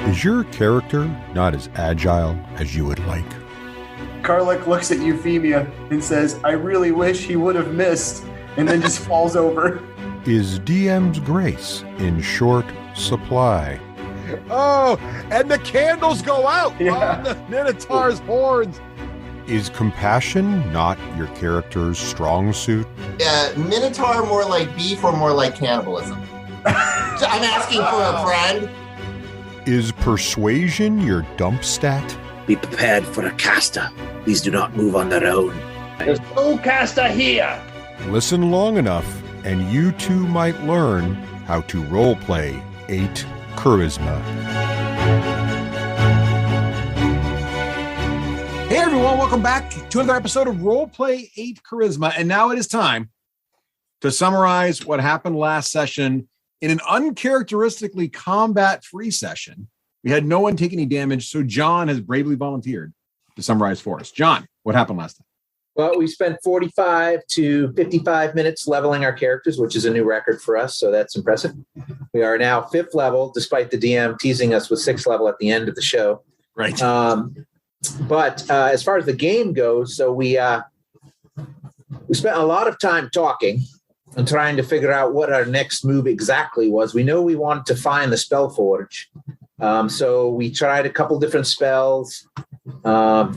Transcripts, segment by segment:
Is your character not as agile as you would like? Karluk looks at Euphemia and says, I really wish he would have missed, and then just falls over. Is DM's grace in short supply? Oh, and the candles go out Yeah. on the Minotaur's horns. Is compassion not your character's strong suit? Minotaur more like beef or more like cannibalism? I'm asking for a friend. Is persuasion your dump stat? Be prepared for a caster. Please do not move on their own. There's no caster here. Listen long enough, and you too might learn how to roleplay 8 charisma. Hey everyone, welcome back to another episode of Roleplay 8 Charisma. And now it is time to summarize what happened last session in an uncharacteristically combat-free session. We had no one take any damage, so John has bravely volunteered to summarize for us. John, what happened last time? Well, we spent 45 to 55 minutes leveling our characters, which is a new record for us, so that's impressive. We are now 5th level, despite the DM teasing us with 6th level at the end of the show. Right. But as far as the game goes, so we spent a lot of time talking and trying to figure out what our next move exactly was. We know we wanted to find the Spellforge. So we tried a couple different spells. The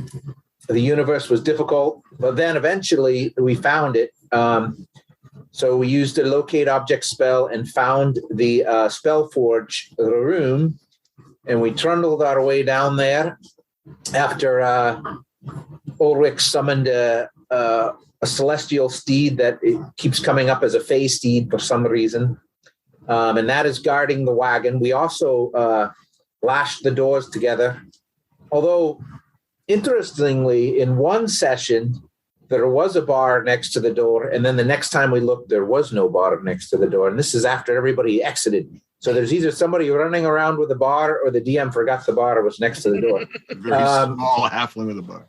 universe was difficult, but then eventually we found it. So we used a locate object spell and found the Spellforge room, and we trundled our way down there after Ulrich summoned a celestial steed that it keeps coming up as a fey steed for some reason. And that is guarding the wagon. We also lashed the doors together. Although, interestingly, in one session, there was a bar next to the door. And then the next time we looked, there was no bar next to the door. And this is after everybody exited. So there's either somebody running around with a bar or the DM forgot the bar was next to the door. Very small halfling with a bar.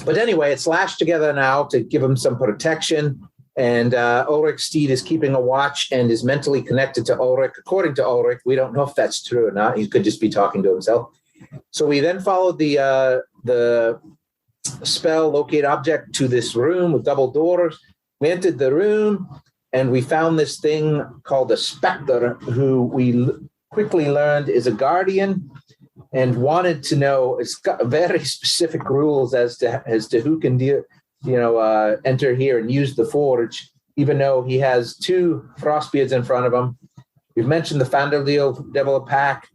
But anyway, it's lashed together now to give him some protection. And Ulrich's steed is keeping a watch and is mentally connected to Ulrich. According to Ulrich, we don't know if that's true or not. He could just be talking to himself. So we then followed the spell locate object to this room with double doors. We entered the room and we found this thing called a specter, who we quickly learned is a guardian and wanted to know. It's got very specific rules as to who can enter here and use the forge, even though he has 2 Frostbeards in front of him. We've mentioned the Fanderdeel Devil Pack.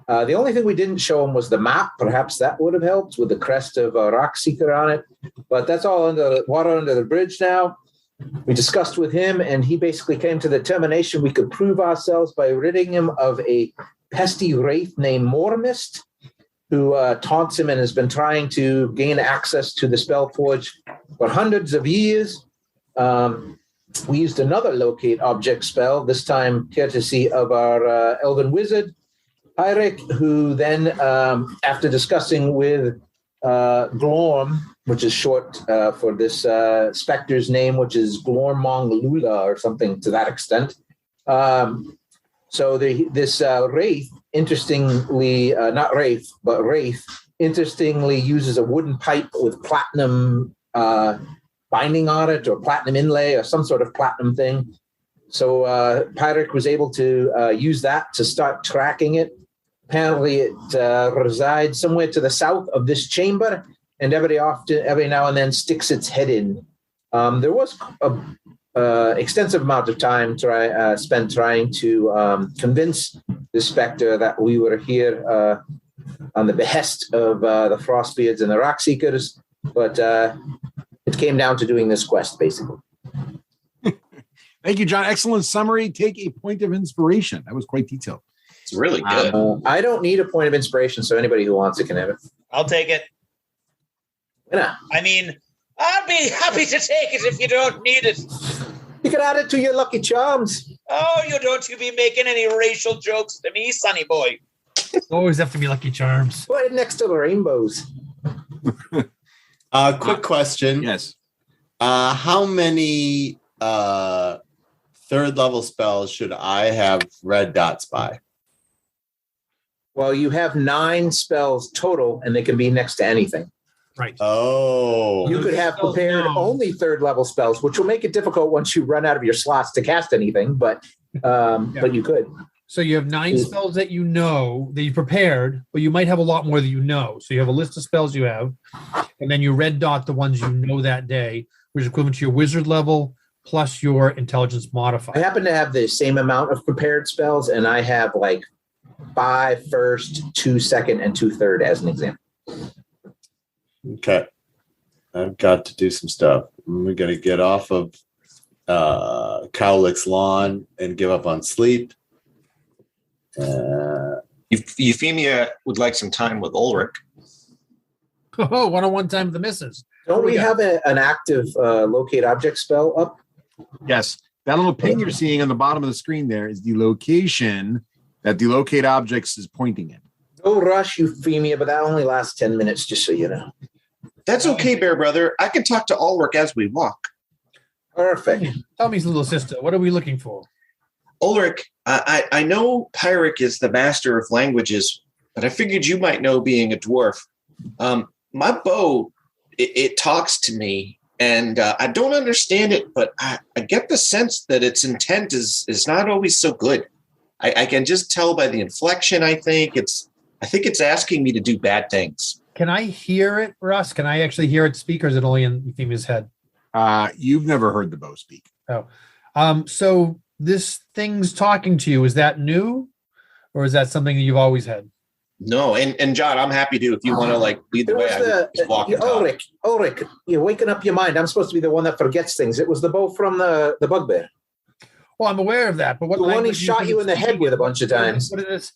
The only thing we didn't show him was the map. Perhaps that would have helped with the crest of a Rockseeker on it. But that's all water under the bridge now. We discussed with him, and he basically came to the determination we could prove ourselves by ridding him of a pesky wraith named Mormist, who taunts him and has been trying to gain access to the Spellforge for hundreds of years. We used another locate object spell, this time courtesy of our elven wizard, Pyric, who then, after discussing with Glorm, which is short for this specter's name, which is Glormonglula or something to that extent. So this wraith, interestingly, not wraith, but wraith, interestingly uses a wooden pipe with platinum binding on it, or platinum inlay, or some sort of platinum thing. So Pyric was able to use that to start tracking it. Apparently, it resides somewhere to the south of this chamber, and every now and then sticks its head in. There was a extensive amount of time spent trying to convince the Spectre that we were here on the behest of the Frostbeards and the Rockseekers, but it came down to doing this quest, basically. Thank you, John. Excellent summary. Take a point of inspiration. That was quite detailed. It's really good. I don't need a point of inspiration, so anybody who wants it can have it. I'll take it. Yeah. I mean, I'll be happy to take it if you don't need it. You can add it to your Lucky Charms. Oh, you be making any racial jokes to me, sonny boy. Always have to be Lucky Charms. Put it next to the rainbows. Quick question. Yes. How many 3rd level spells should I have red dots by? Well, you have 9 spells total, and they can be next to anything. Right. Oh. You could have prepared only 3rd level spells, which will make it difficult once you run out of your slots to cast anything, but you could. So you have 9 spells that you know that you prepared, but you might have a lot more that you know. So you have a list of spells you have, and then you red dot the ones you know that day, which is equivalent to your wizard level plus your intelligence modifier. I happen to have the same amount of prepared spells, and I have like 5 first, 2 second, and 2 third as an example. Okay. I've got to do some stuff. We're going to get off of Cowlick's lawn and give up on sleep. Euphemia would like some time with Ulrich. Oh, one-on-one time with the missus. Don't we have an active locate object spell up? Yes. That little ping you're seeing on the bottom of the screen there is the location that the locate objects is pointing in. No rush, Euphemia, but that only lasts 10 minutes, just so you know. That's okay, Bear Brother. I can talk to Ulrich as we walk. Perfect. Tell me, little sister, what are we looking for? Ulrich, I know Pyric is the master of languages, but I figured you might know being a dwarf. My bow, it talks to me, and I don't understand it, but I get the sense that its intent is not always so good. I can just tell by the inflection, I think it's asking me to do bad things. Can I hear it, Russ? Can I actually hear it speak, or is it only in Euphemia's head? You've never heard the bow speak. Oh. So this thing's talking to you. Is that new, or is that something that you've always had? No, and John, I'm happy to if you want to lead the way. Just walk and talk. Ulrich, you're waking up your mind. I'm supposed to be the one that forgets things. It was the bow from the bugbear. Well, I'm aware of that, but what the one he shot you in the head with a bunch of times? What is this?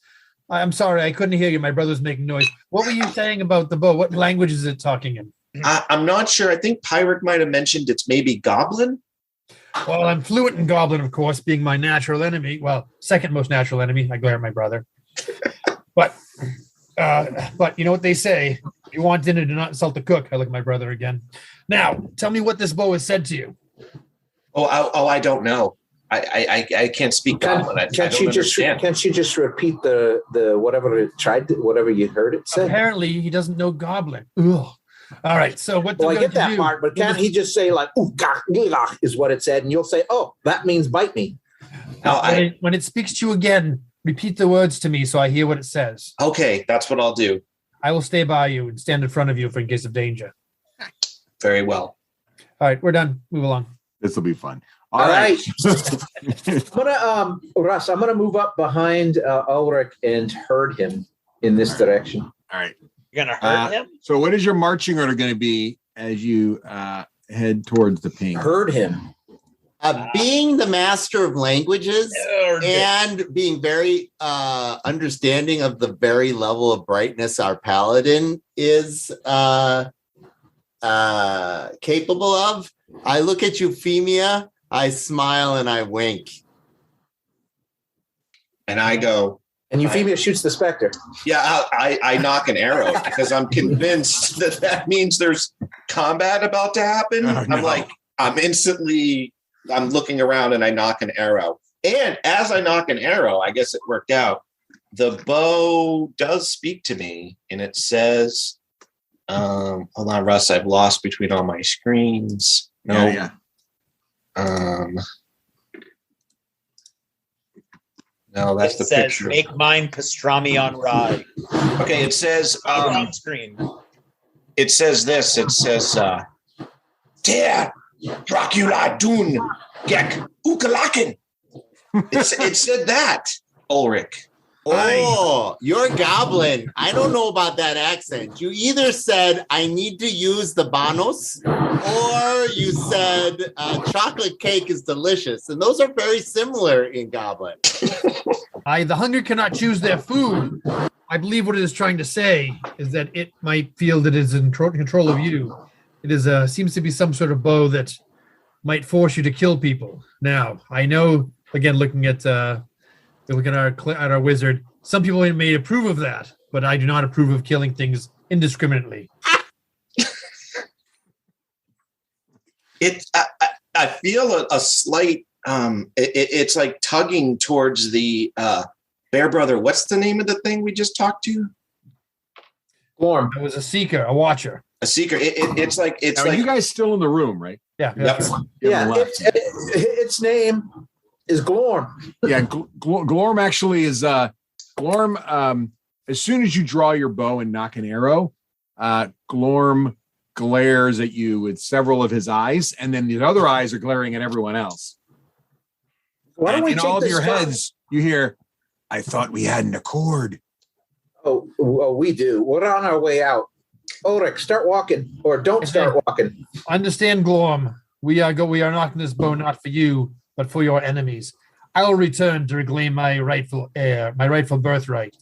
I'm sorry, I couldn't hear you. My brother's making noise. What were you saying about the bow? What language is it talking in? I'm not sure. I think Pyric might have mentioned it's maybe Goblin. Well, I'm fluent in Goblin, of course, being my natural enemy. Well, second most natural enemy. I glare at my brother. But you know what they say? If you want dinner, do not insult the cook. I look at my brother again. Now, tell me what this bow has said to you. I don't know. I can't speak Goblin. Can't you just repeat the whatever you heard it say? Apparently, he doesn't know Goblin. Ugh. All right. So what? Well, I get that part, but can't he just say like "ooh, gah, gah," is what it said, and you'll say, "Oh, that means bite me." When it speaks to you again, repeat the words to me so I hear what it says. Okay, that's what I'll do. I will stay by you and stand in front of you for in case of danger. Very well. All right, we're done. Move along. This will be fun. All right. Russ, I'm gonna move up behind Ulrich and herd him in this direction. All right. You're gonna hurt him? So what is your marching order going to be as you head towards the ping? Herd him. Being the master of languages and being very understanding of the very level of brightness our paladin is capable of, I look at Euphemia, I smile, and I wink. And I go... And Euphemia shoots the specter. Yeah, I knock an arrow because I'm convinced that means there's combat about to happen. Oh, no. I'm looking around and I knock an arrow. And as I knock an arrow, I guess it worked out. The bow does speak to me and it says, hold on, Russ, I've lost between all my screens. No. Yeah. No, that's it the says, picture. Make mine pastrami on rye. Okay, it says on screen. It says this. It says Der Dracula Dun Gek Ukalaken. It said that, Ulrich. Oh, you're a goblin. I don't know about that accent. You either said, I need to use the banos, or you said chocolate cake is delicious. And those are very similar in Goblin. The hunger cannot choose their food. I believe what it is trying to say is that it might feel that it is in control of you. It is seems to be some sort of bow that might force you to kill people. Now, I know, again, looking at our wizard, some people may approve of that, but I do not approve of killing things indiscriminately. I feel a slight. It's like tugging towards the Bear Brother, what's the name of the thing we just talked to? Glorm. I was a seeker, a watcher. A seeker. It's like Now, you guys still in the room, right? Yeah. Yep. Yeah, its name is Glorm. Yeah, Glorm actually is Glorm. As soon as you draw your bow and knock an arrow, Glorm glares at you with several of his eyes, and then the other eyes are glaring at everyone else. Why don't And we in take all of this your time- heads, you hear, "I thought we had an accord." Oh, we do. We're on our way out. Ulrich, start walking, or don't start walking. Understand, Glorm. We are knocking this bow not for you, but for your enemies. I will return to reclaim my rightful heir, my rightful birthright.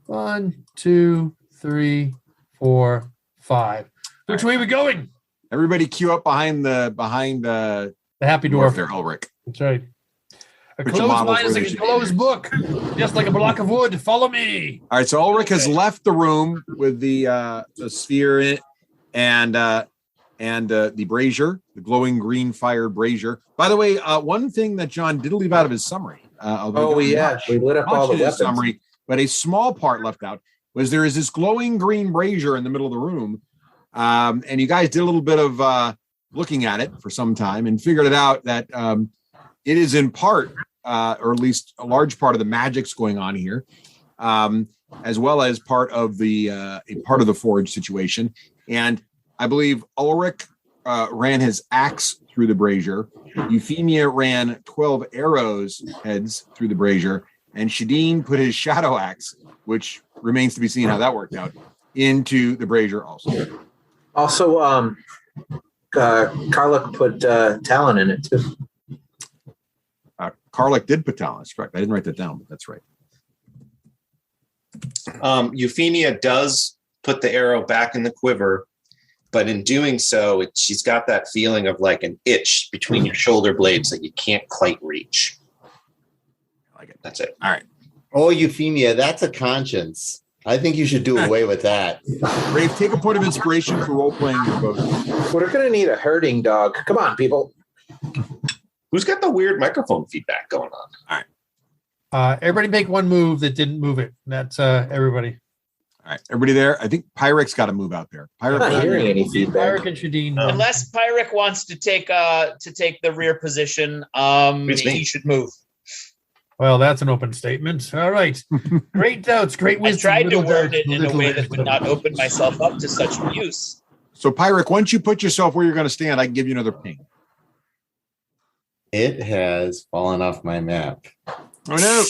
1, 2, 3, 4, 5. Which way are we going? Everybody queue up behind the The happy dwarf. there, Ulrich. That's right. A Put your closed models mind is where they like a should be. closed book, just like a block of wood. Follow me. All right, so Ulrich has left the room with the sphere in it and the brazier, the glowing green fired brazier. By the way, one thing that John did leave out of his summary. We lit up all the weapons. Summary, but a small part left out was there is this glowing green brazier in the middle of the room, and you guys did a little bit of looking at it for some time and figured it out that it is in part, or at least a large part of the magic's going on here, as well as part of the forge situation. And I believe Ulrich ran his axe through the brazier. Euphemia ran 12 arrows heads through the brazier, and Shadeen put his shadow axe, which remains to be seen how that worked out, into the brazier also. Also, Karluk put Talon in it too. Karluk did put Talon. That's correct. I didn't write that down, but that's right. Euphemia does put the arrow back in the quiver, but in doing so, she's got that feeling of like an itch between your shoulder blades that you can't quite reach. I like it. That's it. All right. Oh, Euphemia, that's a conscience. I think you should do away with that. Rafe, take a point of inspiration for role-playing your boat. We're going to need a herding dog. Come on, people. Who's got the weird microphone feedback going on? All right. Everybody make one move that didn't move it. That's everybody. All right. Everybody there? I think Pyrrhic's got to move out there. I'm not hearing any feedback. Pyric and Shadeen. Unless Pyric wants to take the rear position, he should move. Well, that's an open statement. All right. Great doubts, great I wisdom. tried to little word doubt, it in a little way that wisdom. would not open myself up to such abuse. So, Pyrrhic, once you put yourself where you're going to stand, I can give you another ping. It has fallen off my map. Oh, no.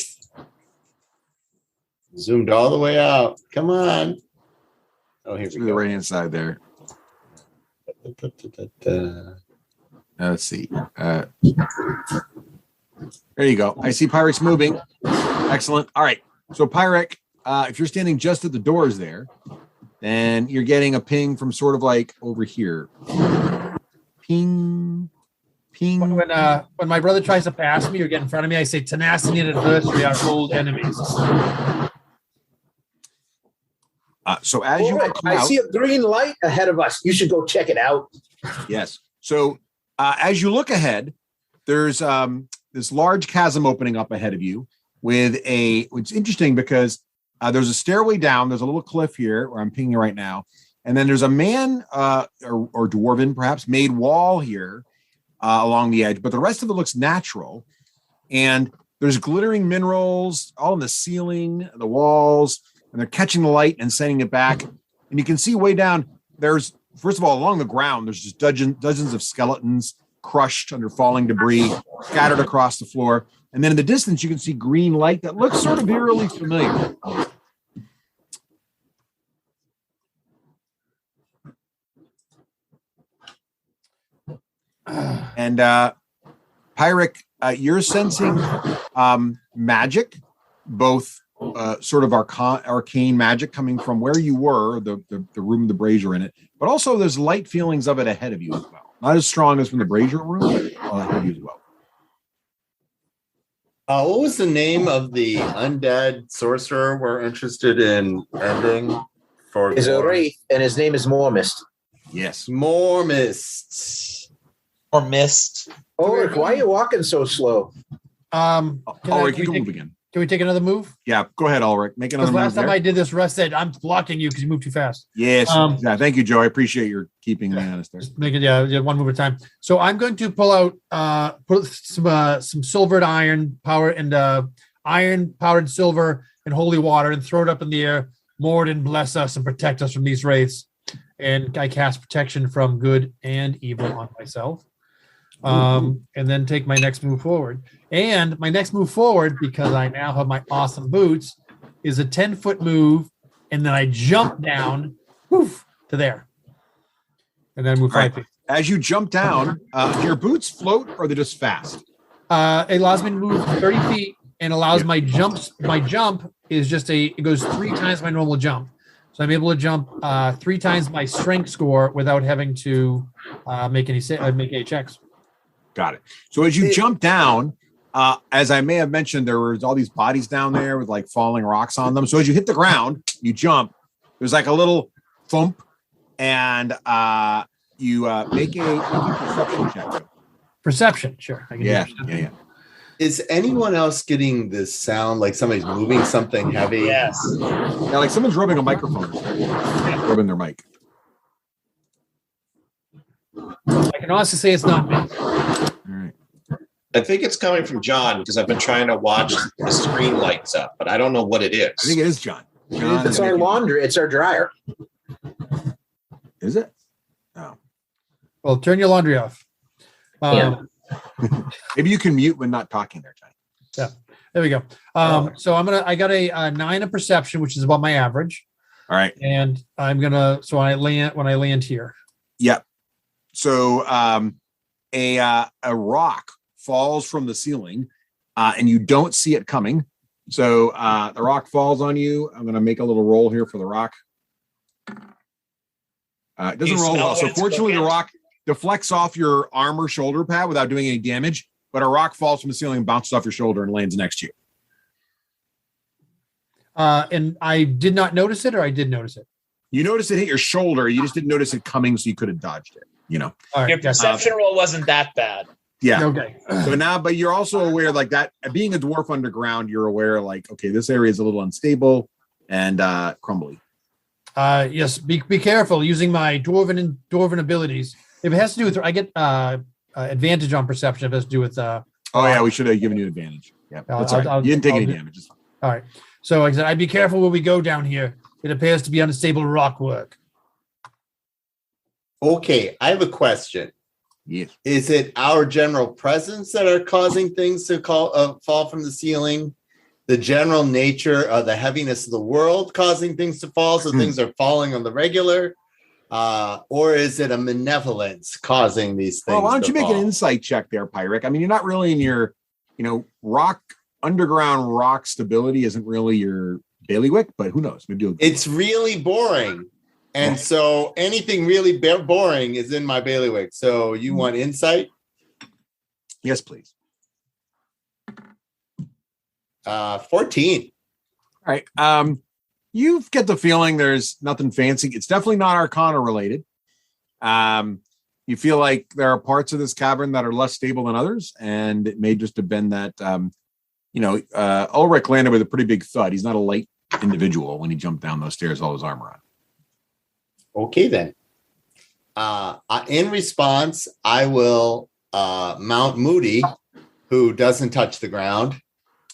Zoomed all the way out. Come on. Oh, here To we the go. right-hand side there. Let's see. There you go. I see Pyrrhic's moving. Excellent. All right. So, Pyrrhic, if you're standing just at the doors there, then you're getting a ping from sort of like over here. Ping. Ping. When my brother tries to pass me or get in front of me, I say tenacity and adversity are old enemies. So as you Ulrich, come I out, see a green light ahead of us. You should go check it out. yes. So as you look ahead, there's this large chasm opening up ahead of you with it's interesting because there's a stairway down. There's a little cliff here where I'm pinging right now. And then there's a man or dwarven, perhaps, made wall here along the edge. But the rest of it looks natural. And there's glittering minerals all in the ceiling, the walls, and they're catching the light and sending it back. And you can see way down, there's, first of all, along the ground, there's just dozens of skeletons crushed under falling debris, scattered across the floor. And then in the distance, you can see green light that looks sort of eerily familiar. And Pyrrhic, you're sensing magic, both sort of arcane magic coming from where you were, the room with the brazier in it, but also there's light feelings of it ahead of you as well. Not as strong as from the brazier room, but ahead of you as well. What was the name of the undead sorcerer we're interested in ending for? Is a wraith, and his name is Mormist. Yes. Mormist. Or mist. Ulrich, why are you walking so slow? You can move again. Can we take another move? Yeah, go ahead, Ulrich. Make another Because move. last time I did this, Russ said, I'm blocking you because you moved too fast. Yes. Yeah, thank you, Joe. I appreciate your keeping me honest there. Just make it, one move at a time. So I'm going to pull out, put some silvered iron power and iron powered silver and holy water and throw it up in the air. Morden, bless us and protect us from these wraiths. And I cast protection from good and evil on myself. And then take my next move forward. And my next move forward, because I now have my awesome boots, is a 10-foot move. And then I jump down to there. And then move 5 feet. As you jump down, do your boots float or they're just fast? It allows me to move 30 feet and allows my jump is just it goes 3 times my normal jump. So I'm able to jump 3 times my strength score without having to make any checks. Got it. So as you jump down, as I may have mentioned, there was all these bodies down there with like falling rocks on them. So as you hit the ground, you jump. There's like a little thump, and you make a perception check. Perception, sure. I can do perception. Yeah. Is anyone else getting this sound like somebody's moving something heavy? Yes. Yeah, like someone's rubbing a microphone. Rubbing their mic. I can honestly say it's not me. All right. I think it's coming from John because I've been trying to watch the screen lights up, but I don't know what it is. I think it is John. It's our laundry. It's our dryer. Is it? Oh. Well, turn your laundry off. Maybe you can mute when not talking there, John. Yeah. There we go. So I got a 9 of perception, which is about my average. All right. And I'm gonna when I land here. Yep. So a rock falls from the ceiling and you don't see it coming. So the rock falls on you. I'm going to make a little roll here for the rock. It doesn't roll well. So fortunately, the rock deflects off your armor shoulder pad without doing any damage, but a rock falls from the ceiling and bounces off your shoulder and lands next to you. And I did not notice it, or I did notice it? You noticed it hit your shoulder. You just didn't notice it coming, so you could have dodged it. All right, your perception roll wasn't that bad. Yeah. Okay. So now, but you're also aware, like that, being a dwarf underground, you're aware, like, okay, this area is a little unstable and crumbly. Yes. Be careful using my dwarven abilities. If it has to do with, I get advantage on perception. If it has to do with. We should have given you advantage. Yeah, that's all right. You didn't take any damage. All right. So like I said, I'd be careful when we go down here. It appears to be unstable rock work. Okay, I have a question. Yes. Is it our general presence that are causing things to fall from the ceiling? The general nature of the heaviness of the world causing things to fall, so things are falling on the regular? Or is it a malevolence causing these things? Well, why don't you make fall? an insight check there, Pyric? I mean, you're not really in your, underground rock stability isn't really your bailiwick, but who knows? Maybe it's really boring. And so anything really boring is in my bailiwick. So you want insight? Yes, please. 14. All right. You get the feeling there's nothing fancy. It's definitely not Arcana related. You feel like there are parts of this cavern that are less stable than others, and it may just have been that, Ulrich landed with a pretty big thud. He's not a light individual when he jumped down those stairs, all his armor on. Okay, then. In response, I will mount Moody, who doesn't touch the ground.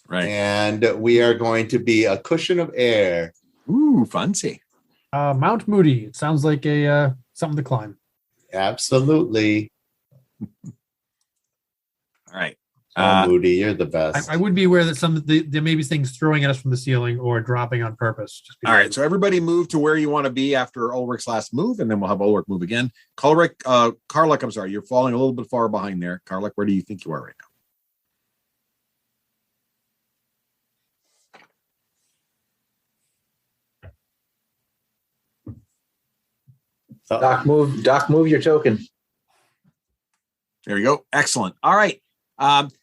Right. And we are going to be a cushion of air. Ooh, fancy. Mount Moody. It sounds like a something to climb. Absolutely. All right. Moody, you're the best. I would be aware that there may be things throwing at us from the ceiling or dropping on purpose. All right, so everybody move to where you want to be after Ulrich's last move, and then we'll have Ulrich move again. Karlach, I'm sorry, you're falling a little bit far behind there. Karlach, where do you think you are right now? Doc, move your token. There we go. Excellent. All right.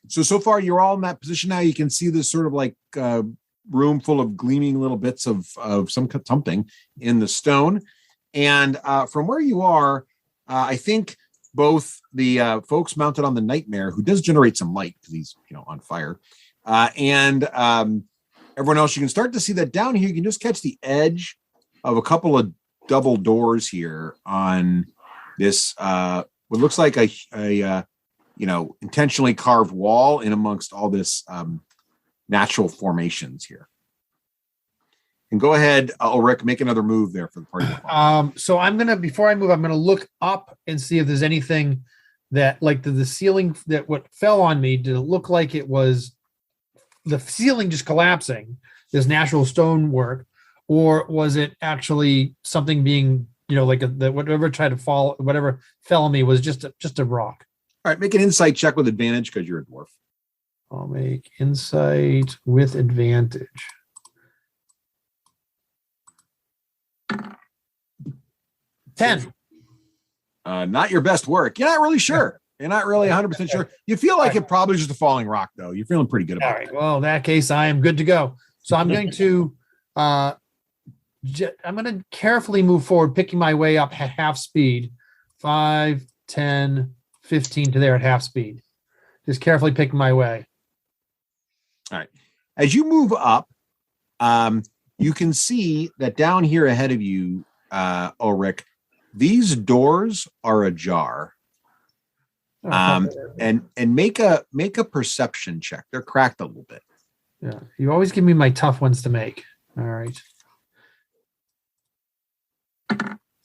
So far you're all in that position now. You can see this sort of like room full of gleaming little bits of something in the stone. And from where you are, I think both the folks mounted on the Nightmare, who does generate some light because he's on fire, And everyone else, you can start to see that down here. You can just catch the edge of a couple of double doors here on this what looks like a intentionally carved wall in amongst all this natural formations here. And go ahead, Ulrich, make another move there for the party. So I'm gonna, before I move, I'm gonna look up and see if there's anything that, like the ceiling, that what fell on me, did it look like it was the ceiling just collapsing, this natural stonework, or was it actually something being, like whatever tried to fall, whatever fell on me was just a rock? All right, make an insight check with advantage because you're a dwarf. I'll make insight with advantage. 10. Not your best work. You're not really sure. You're not really 100% sure. You feel like it probably just a falling rock, though. You're feeling pretty good about it. All right. Well, in that case, I am good to go. So I'm going to carefully move forward, picking my way up at half speed. 5, 10, 15 to there at half speed. Just carefully picking my way. All right. As you move up, you can see that down here ahead of you, Ulrich, these doors are ajar. And make a perception check. They're cracked a little bit. Yeah. You always give me my tough ones to make. All right.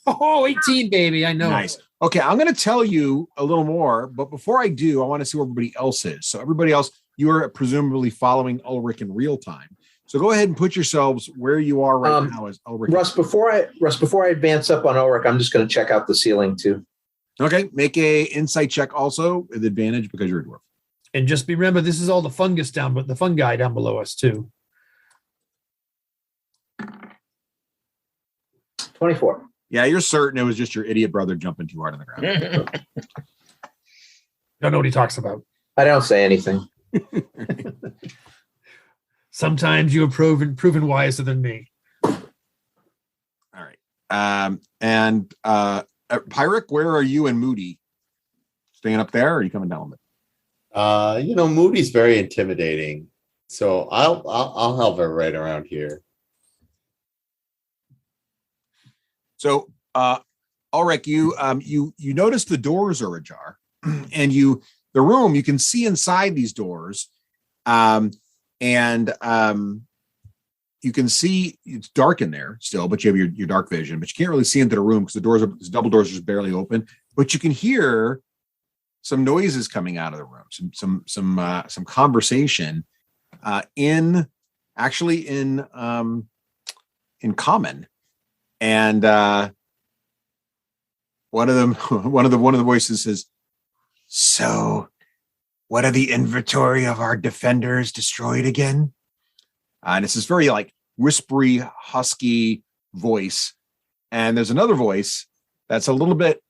Oh, 18, baby. I know. Nice. Okay, I'm going to tell you a little more, but before I do, I want to see where everybody else is. So everybody else, you are presumably following Ulrich in real time. So go ahead and put yourselves where you are right now as Ulrich. Russ, before I advance up on Ulrich, I'm just going to check out the ceiling too. Okay, make a insight check also with advantage because you're a dwarf. And just remember, this is all the fungus down, but the fungi down below us too. 24. Yeah, you're certain it was just your idiot brother jumping too hard on the ground. Don't know what he talks about. I don't say anything. Sometimes you have proven wiser than me. All right. And Pyric, where are you and Moody? Staying up there, or are you coming down with it? Moody's very intimidating, so I'll help her right around here. So, Ulrich, you notice the doors are ajar, and the room, you can see inside these doors, and you can see it's dark in there still, but you have your dark vision, but you can't really see into the room because the double doors are just barely open. But you can hear some noises coming out of the room, some conversation in common. And one of the voices says, "So, what are the inventory of our defenders destroyed again?" And it's this very whispery, husky voice. And there's another voice that's a little bit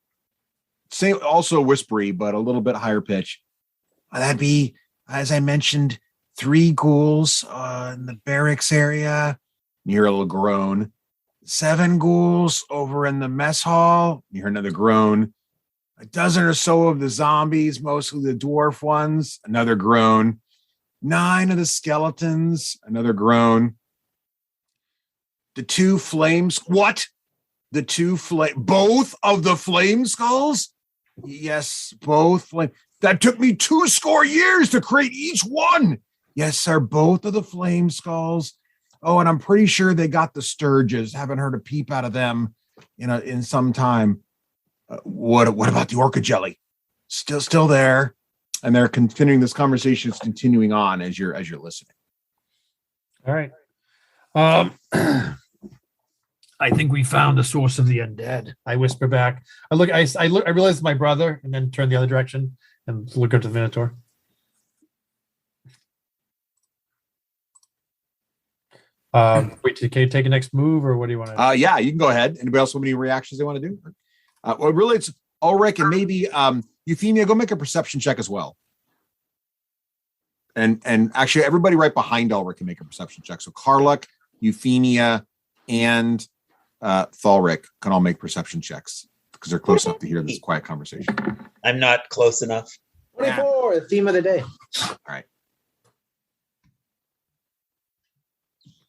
same, also whispery, but a little bit higher pitch. That'd be, as I mentioned, 3 ghouls in the barracks area. You hear a little groan. 7 ghouls over in the mess hall. You hear another groan. 12 or so of the zombies, mostly the dwarf ones. Another groan. 9 of the skeletons. Another groan. The 2 flames. What? The 2 both of the flame skulls? Yes, both flame. That took me 20 years to create each one. Yes, sir, both of the flame skulls. Oh, and I'm pretty sure they got the Sturges. Haven't heard a peep out of them in some time. What about the Orca jelly? Still there. And they're continuing this conversation. It's continuing on as you're listening. All right. I think we found the source of the undead. I whisper back. I realize it's my brother, and then turn the other direction and look up to the Minotaur. Wait, can you take a next move, or what do you want to do? Yeah, you can go ahead. Anybody else have any reactions they want to do? Well, really, it's Ulrich and maybe Euphemia. Go make a perception check as well. And actually, everybody right behind Ulrich can make a perception check. So Karluk, Euphemia, and Thalric can all make perception checks because they're close enough to hear this quiet conversation. I'm not close enough. 24, the theme of the day. All right.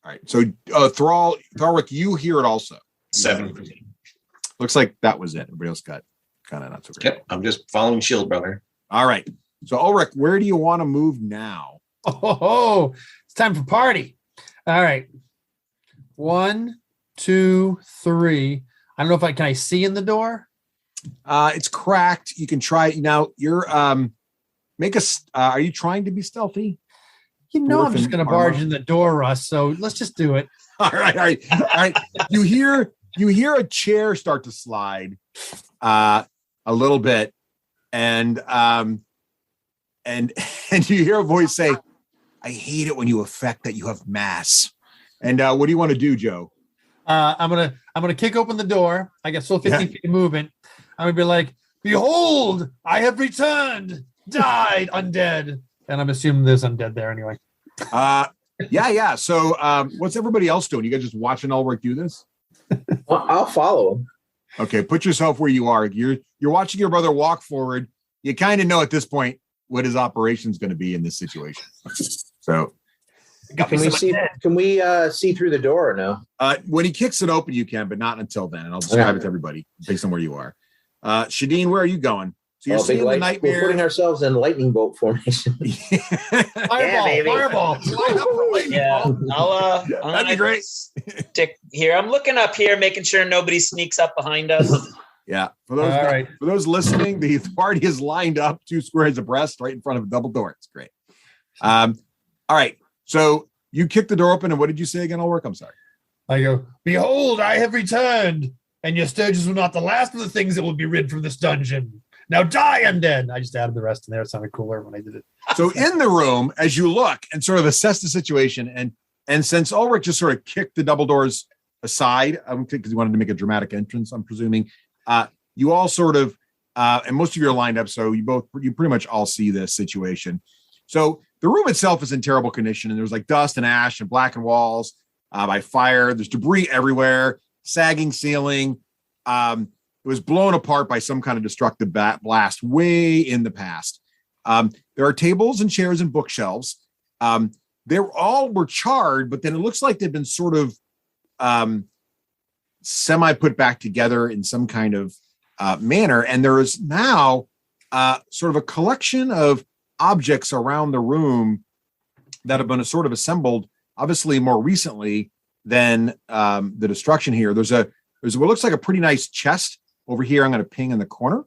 All right. So Thalric, you hear it also. 7. Looks like that was it. Everybody else got kind of not so great. Yep, I'm just following Shield, brother. All right. So Ulrich, where do you want to move now? Oh, it's time for party. All right. 1, 2, 3. I don't know if can I see in the door? It's cracked. You can try it. Now you're are you trying to be stealthy? I'm just going to barge in the door, Russ. So let's just do it. All right. You hear a chair start to slide a little bit, and you hear a voice say, "I hate it when you affect that you have mass." And what do you want to do, Joe? I'm gonna kick open the door. I got still 50 feet of movement. I'm gonna be like, "Behold, I have returned, died, undead." And I'm assuming there's undead there anyway. Yeah. So what's everybody else doing? You guys just watching Ulrich do this? Well, I'll follow him. Okay, put yourself where you are. You're watching your brother walk forward. You kind of know at this point what his operation is going to be in this situation. So can we see through the door or no? When he kicks it open, you can, but not until then. And I'll describe it to everybody based on where you are. Shadeen, where are you going? So you're seeing the nightmare. We're putting ourselves in lightning bolt formation. Fireball. Yeah, that'd be great. Stick here. I'm looking up here, making sure nobody sneaks up behind us. Yeah. For those listening, the party is lined up 2 squares abreast right in front of a double door. It's great. All right. So you kick the door open, and what did you say again? I'll work. I'm sorry. I go, "Behold, I have returned, and your sturges were not the last of the things that will be rid from this dungeon. Now die, undead." I just added the rest in there. It sounded cooler when I did it. So in the room, as you look and sort of assess the situation, and since Ulrich just sort of kicked the double doors aside, because he wanted to make a dramatic entrance, I'm presuming, you all sort of, and most of you are lined up, so you pretty much all see this situation. So the room itself is in terrible condition, and there's like dust and ash and blackened walls by fire. There's debris everywhere, sagging ceiling. It was blown apart by some kind of destructive blast way in the past. There are tables and chairs and bookshelves. They all were charred, but then it looks like they've been sort of semi put back together in some kind of manner. And there is now sort of a collection of objects around the room that have been sort of assembled, obviously more recently than the destruction here. There's what looks like a pretty nice chest over here. I'm going to ping in the corner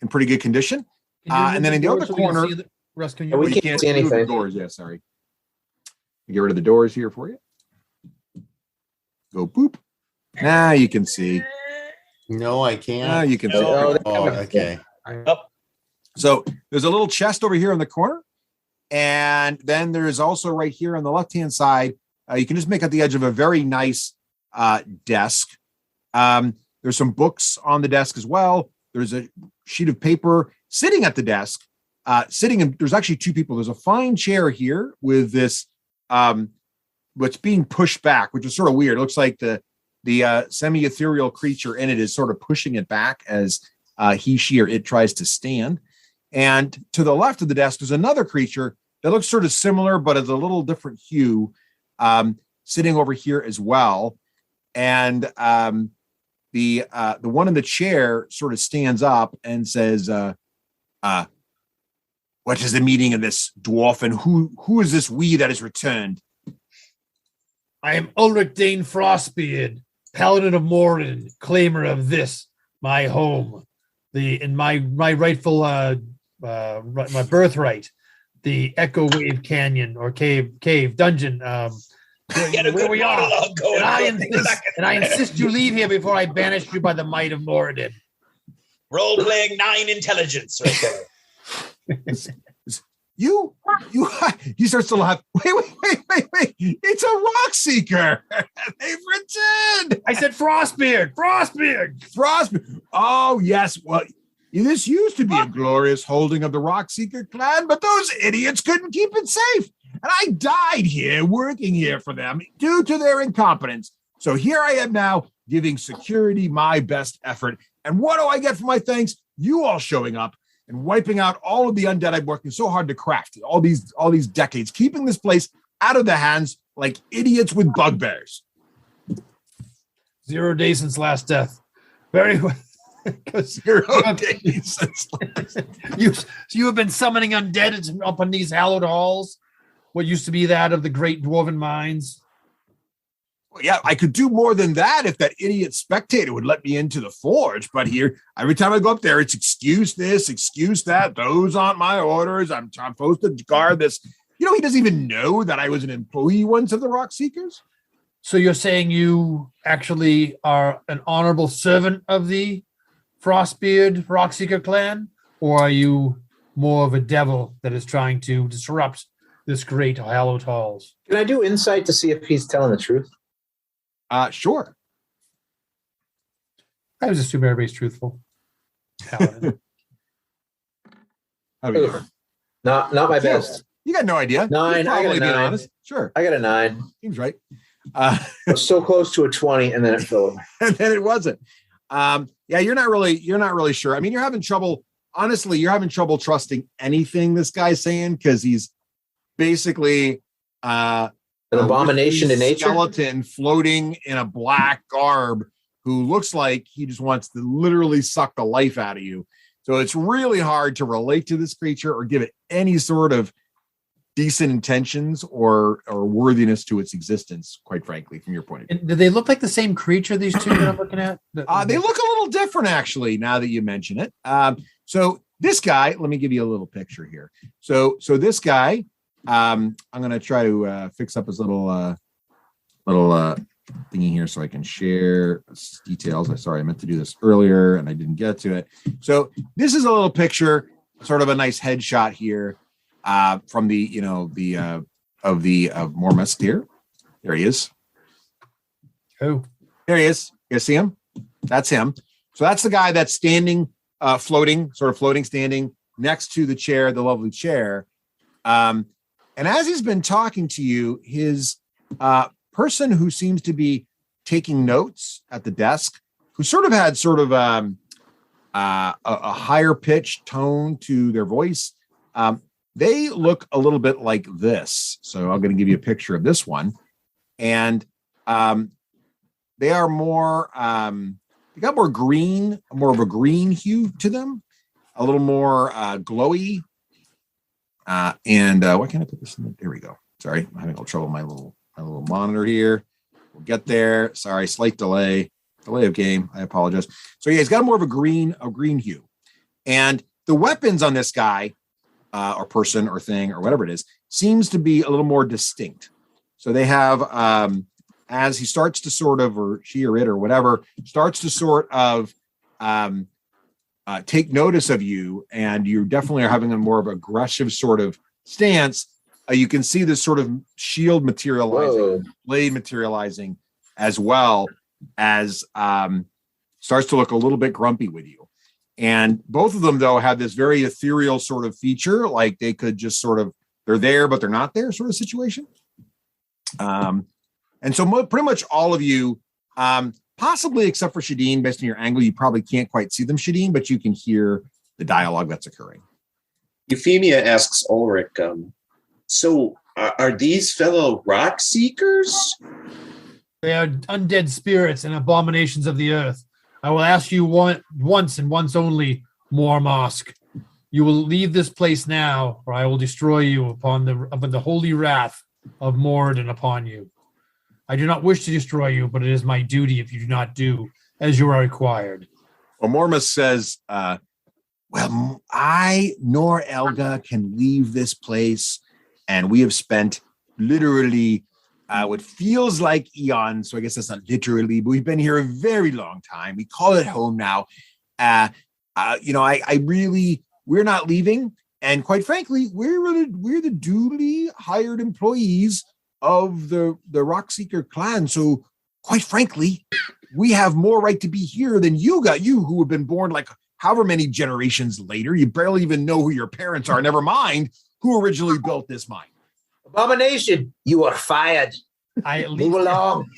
in pretty good condition. And then in the other corner, we can't see anything. The doors. Yeah, sorry. Get rid of the doors here for you. Go boop. Now you can see. No, I can't. Now you can see. Okay. So there's a little chest over here in the corner. And then there is also right here on the left-hand side, you can just make out the edge of a very nice desk. There's some books on the desk as well. There's a sheet of paper sitting at the desk. There's actually 2 people. There's a fine chair here with this, what's being pushed back, which is sort of weird. It looks like the semi-ethereal creature in it is sort of pushing it back as he, she, or it tries to stand. And to the left of the desk is another creature that looks sort of similar, but is a little different hue, sitting over here as well. And the one in the chair sort of stands up and says, "What is the meaning of this, dwarf? And who is this we that has returned?" "I am Ulrich Dane Frostbeard, Paladin of Moradin, claimer of this, my home, my rightful my birthright, the Echo Wave Canyon or cave dungeon. Where we are, and I insist you leave here before I banish you by the might of Moradin." Role playing 9 intelligence right there. You start to laugh. Wait. It's a rock seeker. They've returned. I said Frostbeard. Oh, yes. Well, this used to be a glorious holding of the rock seeker clan, but those idiots couldn't keep it safe. And I died here, working here for them due to their incompetence. So here I am now, giving security my best effort. And what do I get for my thanks? You all showing up and wiping out all of the undead I've worked so hard to craft all these decades, keeping this place out of the hands like idiots with bugbears. 0 days since last death. Very well. 0 days since you have been summoning undead up on these hallowed halls. What used to be that of the great dwarven mines. Well, yeah, I could do more than that if that idiot spectator would let me into the forge. But here, every time I go up there, it's excuse this, excuse that. Those aren't my orders. I'm supposed to guard this. You know, he doesn't even know that I was an employee once of the Rock Seekers. So you're saying you actually are an honorable servant of the Frostbeard Rockseeker clan, or are you more of a devil that is trying to disrupt this great hallowed halls? Can I do insight to see if he's telling the truth? Sure. I was assuming everybody's truthful. Paladin. How are you? Not my best. You got no idea. 9. I got a 9. Honest. Sure. I got a 9. Seems right. So close to a 20, and then it filled. And then it wasn't. Yeah, you're not really sure. I mean, you're having trouble. Honestly, you're having trouble trusting anything this guy's saying because he's basically an abomination to nature. Skeleton floating in a black garb who looks like he just wants to literally suck the life out of you. So it's really hard to relate to this creature or give it any sort of decent intentions or worthiness to its existence, quite frankly, from your point of view. And do they look like the same creature, these two that I'm looking at? They look a little different, actually, now that you mention it. So this guy, let me give you a little picture here. So this guy, I'm going to try to fix up his little thingy here so I can share details. I meant to do this earlier and I didn't get to it. So this is a little picture, sort of a nice headshot here from of Mormus here. There he is. Oh, there he is. You see him? That's him. So that's the guy that's standing, floating, standing next to the chair, the lovely chair. And as he's been talking to you, his person who seems to be taking notes at the desk, who sort of had a higher pitched tone to their voice, they look a little bit like this. So I'm going to give you a picture of this one. And they are more, they got more green, more of a green hue to them, a little more glowy. And why can't I put this in? There we go. Sorry, I'm having a little trouble with my little monitor here. We'll get there. Sorry, slight delay of game. I apologize. So yeah, he's got more of a green hue. And the weapons on this guy, or person or thing or whatever it is, seems to be a little more distinct. So they have, as he starts to sort of, or she or it or whatever, starts to sort of take notice of you, and you definitely are having a more of aggressive sort of stance. You can see this sort of shield materializing, blade materializing, as well as starts to look a little bit grumpy with you. And both of them, though, have this very ethereal sort of feature, like they could just sort of, they're there, but they're not there sort of situation. And so pretty much all of you, possibly except for Shadeen, based on your angle, you probably can't quite see them, Shadeen, but you can hear the dialogue that's occurring. Euphemia asks Ulrich, so are these fellow rock seekers? They are undead spirits and abominations of the earth. I will ask you once and once only, Mormosk. You will leave this place now, or I will destroy you upon the holy wrath of Morden upon you. I do not wish to destroy you, but it is my duty if you do not do as you are required. Well, Mormus says, well, I nor Elga can leave this place, and we have spent literally what feels like eons, so I guess that's not literally, but we've been here a very long time. We call it home now. We're not leaving, and quite frankly, we're the duly hired employees of the Rockseeker clan. So, quite frankly, we have more right to be here than you who have been born like however many generations later. You barely even know who your parents are. Never mind who originally built this mine. Abomination, you are fired. Move along.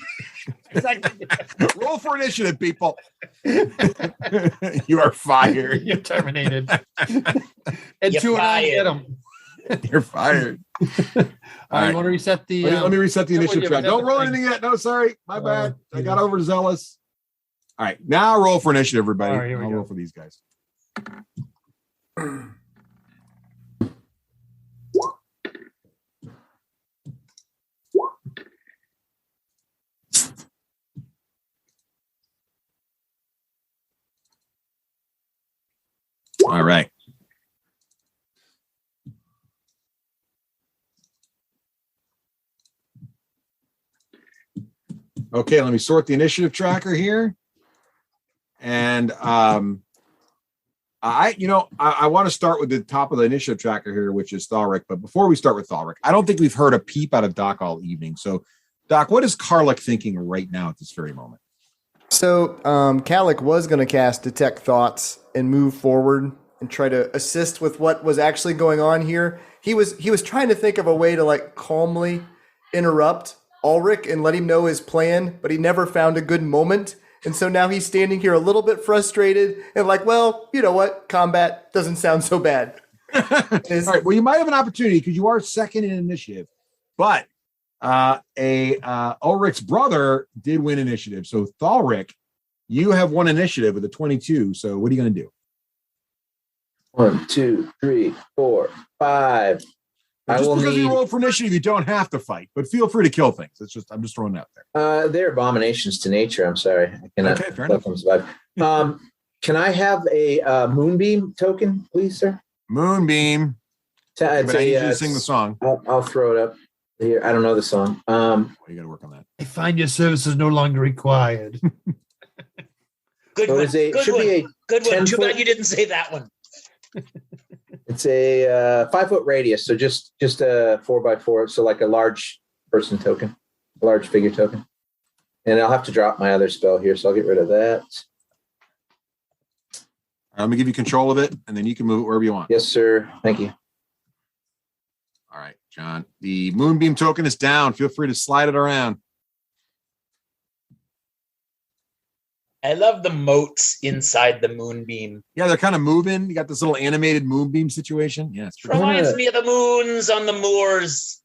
Roll for initiative, people. You are fired. You're terminated. And You're two and I fired. get them. You're fired. All right. You want to reset the? Let me reset the initiative track. Don't roll thing. anything yet. No, sorry. My bad. I got overzealous. All right. Now roll for initiative, everybody. All right, here we I'll go. roll for these guys. All right. Okay, let me sort the initiative tracker here. And I want to start with the top of the initiative tracker here, which is Thalric. But before we start with Thalric, I don't think we've heard a peep out of Doc all evening. So, Doc, what is Karluk thinking right now at this very moment? So, Kalik was going to cast Detect Thoughts and move forward and try to assist with what was actually going on here. He was trying to think of a way to like calmly interrupt Ulrich and let him know his plan, but he never found a good moment. And so now he's standing here a little bit frustrated and like, well, you know what? Combat doesn't sound so bad. All right. Well, you might have an opportunity because you are second in initiative, but Ulrich's brother did win initiative. So Thalric, you have won initiative with a 22. So what are you going to do? 1, 2, 3, 4, 5. Just because you rolled for initiative, you don't have to fight, but feel free to kill things. I'm just throwing it out there. They're abominations to nature. I'm sorry. I cannot fair let them survive. Can I have a moonbeam token, please, sir? Moonbeam. But I need you to sing the song. I'll throw it up here. I don't know the song. You got to work on that. I find your services no longer required. Good So one. it's a- Good should one. be a Good one. 10 Too foot- bad you didn't say that one. It's a 5-foot radius, so just a 4x4, so like a large person token, a large figure token. And I'll have to drop my other spell here, so I'll get rid of that. Let me give you control of it, and then you can move it wherever you want. Yes, sir. Thank you. All right, John. The moonbeam token is down. Feel free to slide it around. I love the moats inside the moonbeam. Yeah, they're kind of moving. You got this little animated moonbeam situation. Yeah, it's pretty Reminds me of the moons on the moors.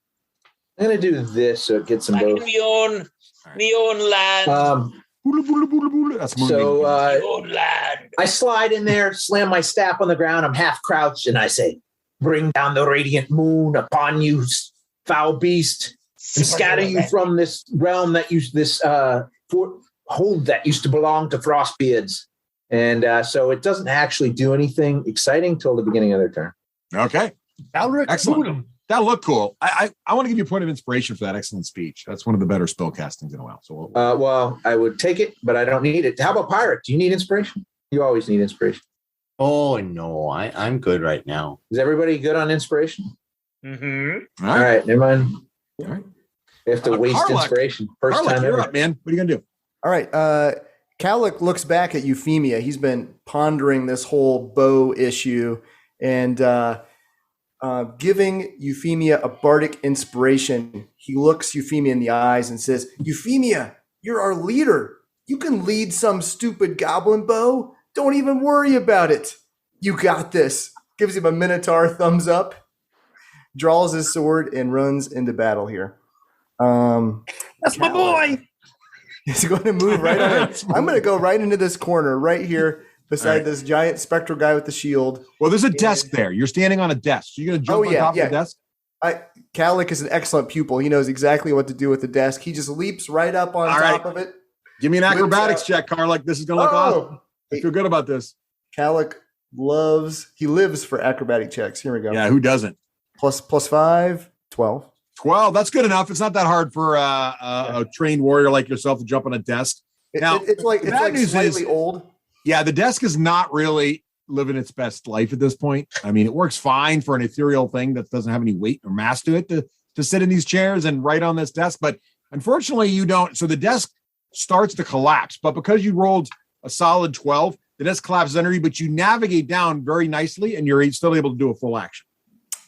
I'm going to do this so it gets them Back in both. my own land. That's moonbeam. So my own land. I slide in there, slam my staff on the ground. I'm half crouched, and I say, "Bring down the radiant moon upon you, foul beast, and scatter you from this realm that hold that used to belong to Frostbeards." And so it doesn't actually do anything exciting till the beginning of their turn. Okay. Alric, excellent. That looked cool. I want to give you a point of inspiration for that excellent speech. That's one of the better spell castings in a while. So well, I would take it, but I don't need it. How about Pirate? Do you need inspiration? You always need inspiration. Oh no, I'm good right now. Is everybody good on inspiration? Mm-hmm. All right, never mind. All right. We have to waste Karluk. inspiration. First Karluk, time you're ever. up, man. What are you gonna do? All right. Kalik looks back at Euphemia. He's been pondering this whole bow issue and giving Euphemia a bardic inspiration. He looks Euphemia in the eyes and says, "Euphemia, you're our leader. You can lead some stupid goblin bow. Don't even worry about it. You got this." Gives him a Minotaur thumbs up, draws his sword, and runs into battle here. That's my boy. He's going to move right on it. I'm going to go right into this corner right here beside this giant spectral guy with the shield. Well, there's a desk there. You're standing on a desk. So you're going to jump on top of the desk? Kalik is an excellent pupil. He knows exactly what to do with the desk. He just leaps right up on top of it. Give me an acrobatics check, Karluk. This is going to look awesome. I feel good about this. Kalik lives for acrobatic checks. Here we go. Yeah, who doesn't? Plus 5, 12. 12. That's good enough. It's not that hard for a trained warrior like yourself to jump on a desk. Now, it's like slightly old. Yeah, the desk is not really living its best life at this point. I mean, it works fine for an ethereal thing that doesn't have any weight or mass to it to sit in these chairs and write on this desk. But unfortunately, you don't. So the desk starts to collapse. But because you rolled a solid 12, the desk collapses under you, but you navigate down very nicely and you're still able to do a full action.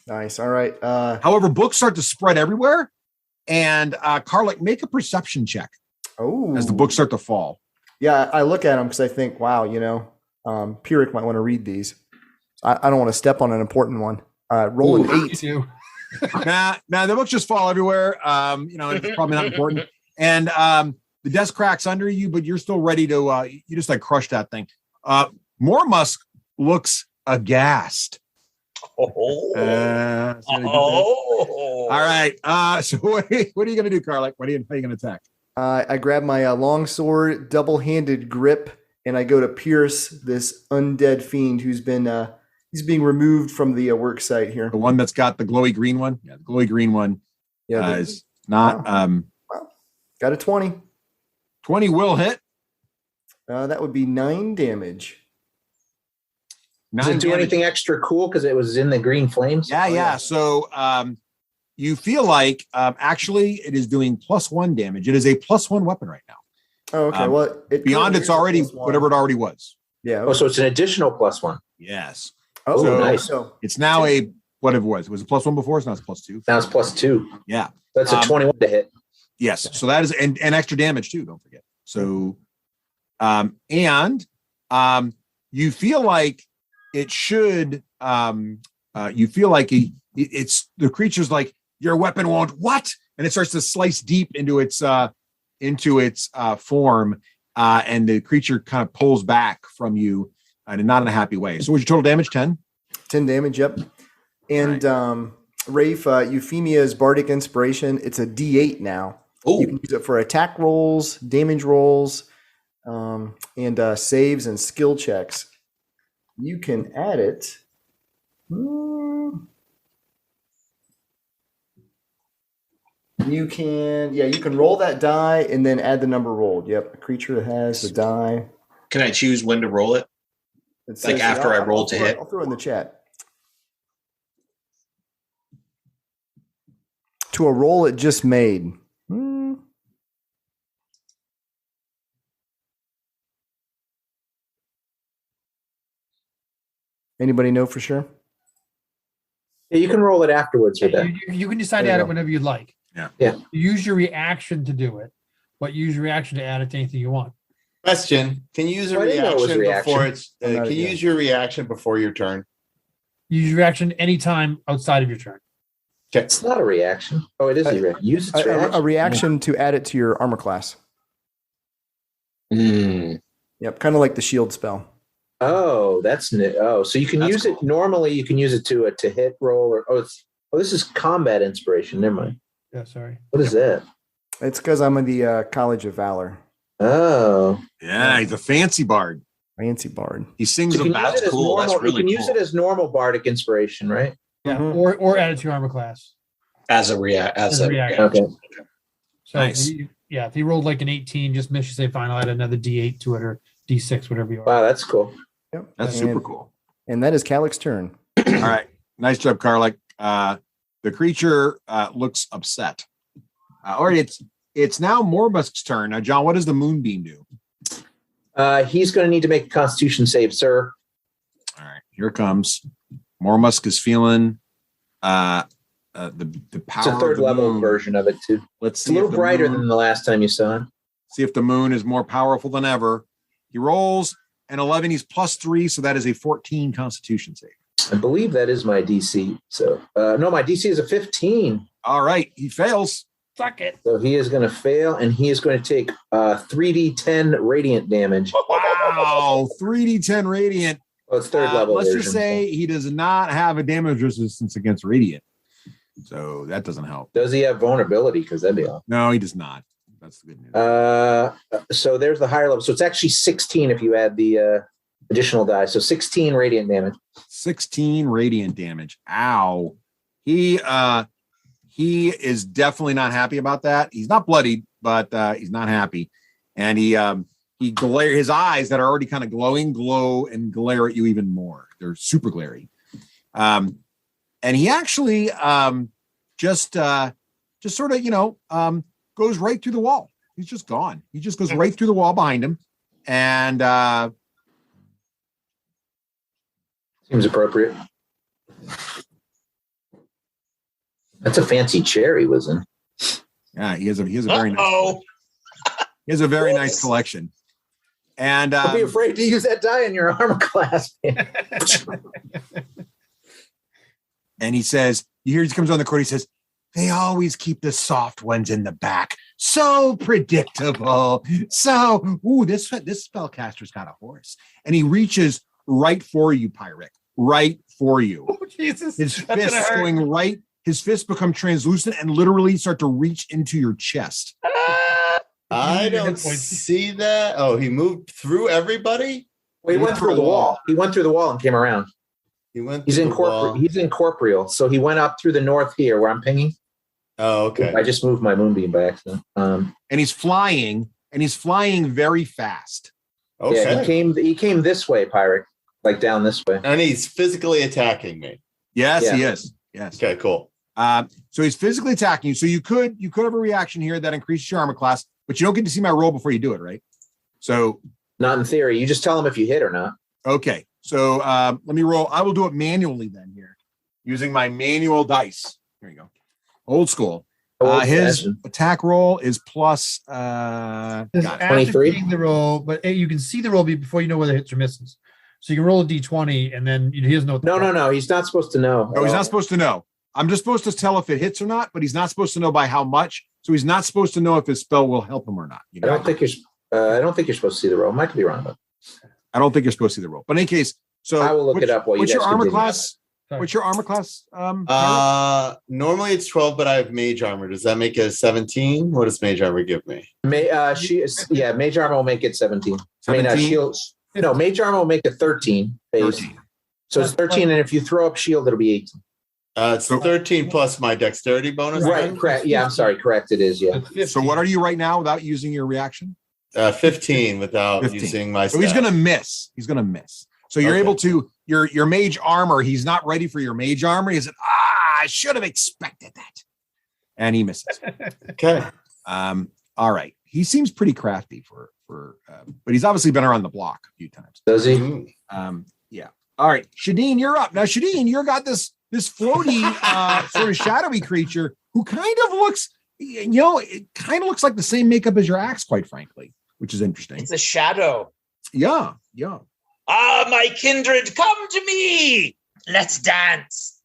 Nice. All right. However, books start to spread everywhere. And Karluk, make a perception check. Oh, as the books start to fall. Yeah, I look at them because I think, wow, Pirik might want to read these. I don't want to step on an important one. Roll an 8. Now the books just fall everywhere. It's probably not important. And the desk cracks under you, but you're still ready to. You just like crush that thing. Mormusk looks aghast. Oh. All right. So what are you going to do, Karlak? How are you going to attack? I grab my long sword, double-handed grip, and I go to pierce this undead fiend who's been he's being removed from the work site here. The one that's got the glowy green one. Yeah, the glowy green one. Yeah, is not. Wow. Got a 20. 20 will hit. That would be 9 damage. Does it do anything extra cool because it was in the green flames? Yeah. So you feel like actually it is doing +1 damage. It is a +1 weapon right now. Oh, okay. Well, beyond it's already whatever it already was. Yeah. Okay. Oh, so it's an additional +1. Yes. Oh, so nice. So it's now a whatever it was. Was it +1 before? So now it's +2. Now it's +2. Yeah. That's a 21 to hit. Yes. So that is and extra damage too. Don't forget. So, you feel like it should. You feel like it's the creature's like your weapon won't what, and it starts to slice deep into its form, and the creature kind of pulls back from you, and not in a happy way. So, what's your total damage? 10. 10 damage. Yep. And Rafe, Euphemia's bardic inspiration. It's a D8 now. Oh. You can use it for attack rolls, damage rolls, and saves and skill checks. You can add it. You can roll that die and then add the number rolled. Yep, a creature that has the die. Can I choose when to roll it? Like after I roll to hit? I'll throw it in the chat. To a roll it just made. Anybody know for sure? Yeah, you can roll it afterwards with that. You can decide to add it whenever you'd like. Yeah. You use your reaction to do it, but use your reaction to add it to anything you want. Question: Can you use a reaction before it's? Can you use your reaction before your turn? Use your reaction anytime outside of your turn. Okay. It's not a reaction. Oh, it is a reaction. Use its reaction. A reaction to add it to your armor class. Yep, kind of like the shield spell. Oh, that's new. Oh, so you can use it normally. You can use it to hit roll or this is combat inspiration. Never mind. Yeah, sorry. What is that? It's because I'm in the College of Valor. Oh, yeah, he's a fancy bard. Fancy bard. He sings so about it cool. Normal, That's really you can cool. use it as normal bardic inspiration, right? Yeah, or add it to your armor class. As a reaction. Okay. So Nice. if he rolled like an 18, just miss, you say fine, I'll add another D8 to it or D6, whatever you are. Wow, that's cool. Yep. That's super cool. And that is Calic's turn. All right. Nice job, Karlak. The creature looks upset. All right, it's now Mormusk's turn. Now, John, what does the moonbeam do? He's going to need to make a Constitution save, sir. All right, here it comes. Mormusk is feeling the power. It's a third of the level moon. version of it too. Let's It's see a little if the brighter moon- than the last time you saw it. See if the moon is more powerful than ever. He rolls an 11. He's +3, so that is a 14 Constitution save. I believe that is my DC. So no, my DC is a 15. All right, he fails. Suck it. So he is going to fail, and he is going to take 3d10 radiant damage. Wow, 3d10 radiant. Oh, it's third level. Let's version. just say he does not have a damage resistance against radiant, so that doesn't help. Does he have vulnerability? Because that'd be awesome. No, he does not. That's the good news. So there's the higher level. So it's actually 16 if you add the additional die. So 16 radiant damage. 16 radiant damage. Ow. He is definitely not happy about that. He's not bloodied, but he's not happy. And he glare, his eyes that are already kind of glowing, glow and glare at you even more. They're super glary. And he actually just sort of, goes right through the wall. He's just gone. He just goes right through the wall behind him. And Seems appropriate. That's a fancy chair he was in. yeah, he has a very nice he has a very nice collection. And Don't be afraid to use that die in your armor class. Man. And he says, you hear he comes on the court. He says, they always keep the soft ones in the back. So predictable. So, this spellcaster's got a horse. And he reaches right for you, Pyric. Right for you. Oh, Jesus. His fists going right. His fists become translucent and literally start to reach into your chest. I don't see that. Oh, he moved through everybody? Well, he went through the wall. He went through the wall and came around. He's incorporeal. So he went up through the north here where I'm pinging. Oh, okay. I just moved my moonbeam by accident. And he's flying very fast. Okay. Yeah, he came this way, Pyric, like down this way. And he's physically attacking me. Yes, he is. Yes. Okay, cool. So he's physically attacking you. So you could have a reaction here that increases your armor class, but you don't get to see my roll before you do it, right? So not in theory. You just tell him if you hit or not. Okay. So let me roll. I will do it manually then here, using my manual dice. Here you go. Old school. His attack roll is plus 23. The roll, but you can see the roll before you know whether it hits or misses. So you can roll a d20 and then he doesn't know. No. He's not supposed to know. No, he's not supposed to know. I'm just supposed to tell if it hits or not, but he's not supposed to know by how much. So he's not supposed to know if his spell will help him or not. I don't think you're supposed to see the roll. I might be wrong, but I don't think you're supposed to see the roll. But in any case, so I will look it up while what's you your guys armor continue. class? What's your armor class? Normally it's 12, but I have mage armor. Does that make it a 17? What does mage armor give me? Mage armor will make it 17. 17? I mean, shields. No, mage armor will make it 13. Base. 13. So it's 13, and if you throw up shield, it'll be 18. It's 13 plus my dexterity bonus. Right, correct. Yeah, I'm sorry. Correct, it is, yeah. So what are you right now without using your reaction? 15 without using my So he's going to miss. So you're able to, your mage armor, he's not ready for your mage armor. He said, I should have expected that. And he misses. Okay. All right. He seems pretty crafty but he's obviously been around the block a few times. Does he? Yeah. All right. Shadeen, you're up. Now, Shadeen, you've got this floaty sort of shadowy creature who kind of looks, it kind of looks like the same makeup as your axe, quite frankly, which is interesting. It's a shadow. Yeah. My kindred, come to me. Let's dance.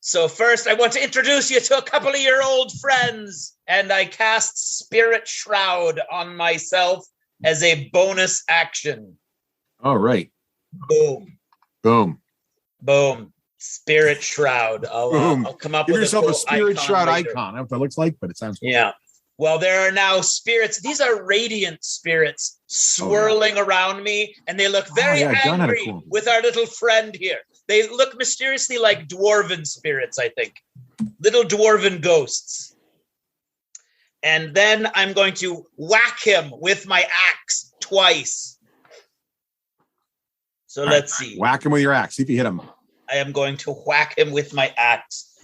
So first, I want to introduce you to a couple of your old friends, and I cast Spirit Shroud on myself as a bonus action. All right. Boom. Spirit Shroud. I'll come up Give with yourself a Spirit Shroud later. icon. I don't know what that looks like, but it sounds cool. Yeah. Well, there are now spirits. These are radiant spirits swirling around me, and they look very angry with our little friend here. They look mysteriously like dwarven spirits, I think. Little dwarven ghosts. And then I'm going to whack him with my axe twice. So let's see. Whack him with your axe. See if you hit him. I am going to whack him with my axe.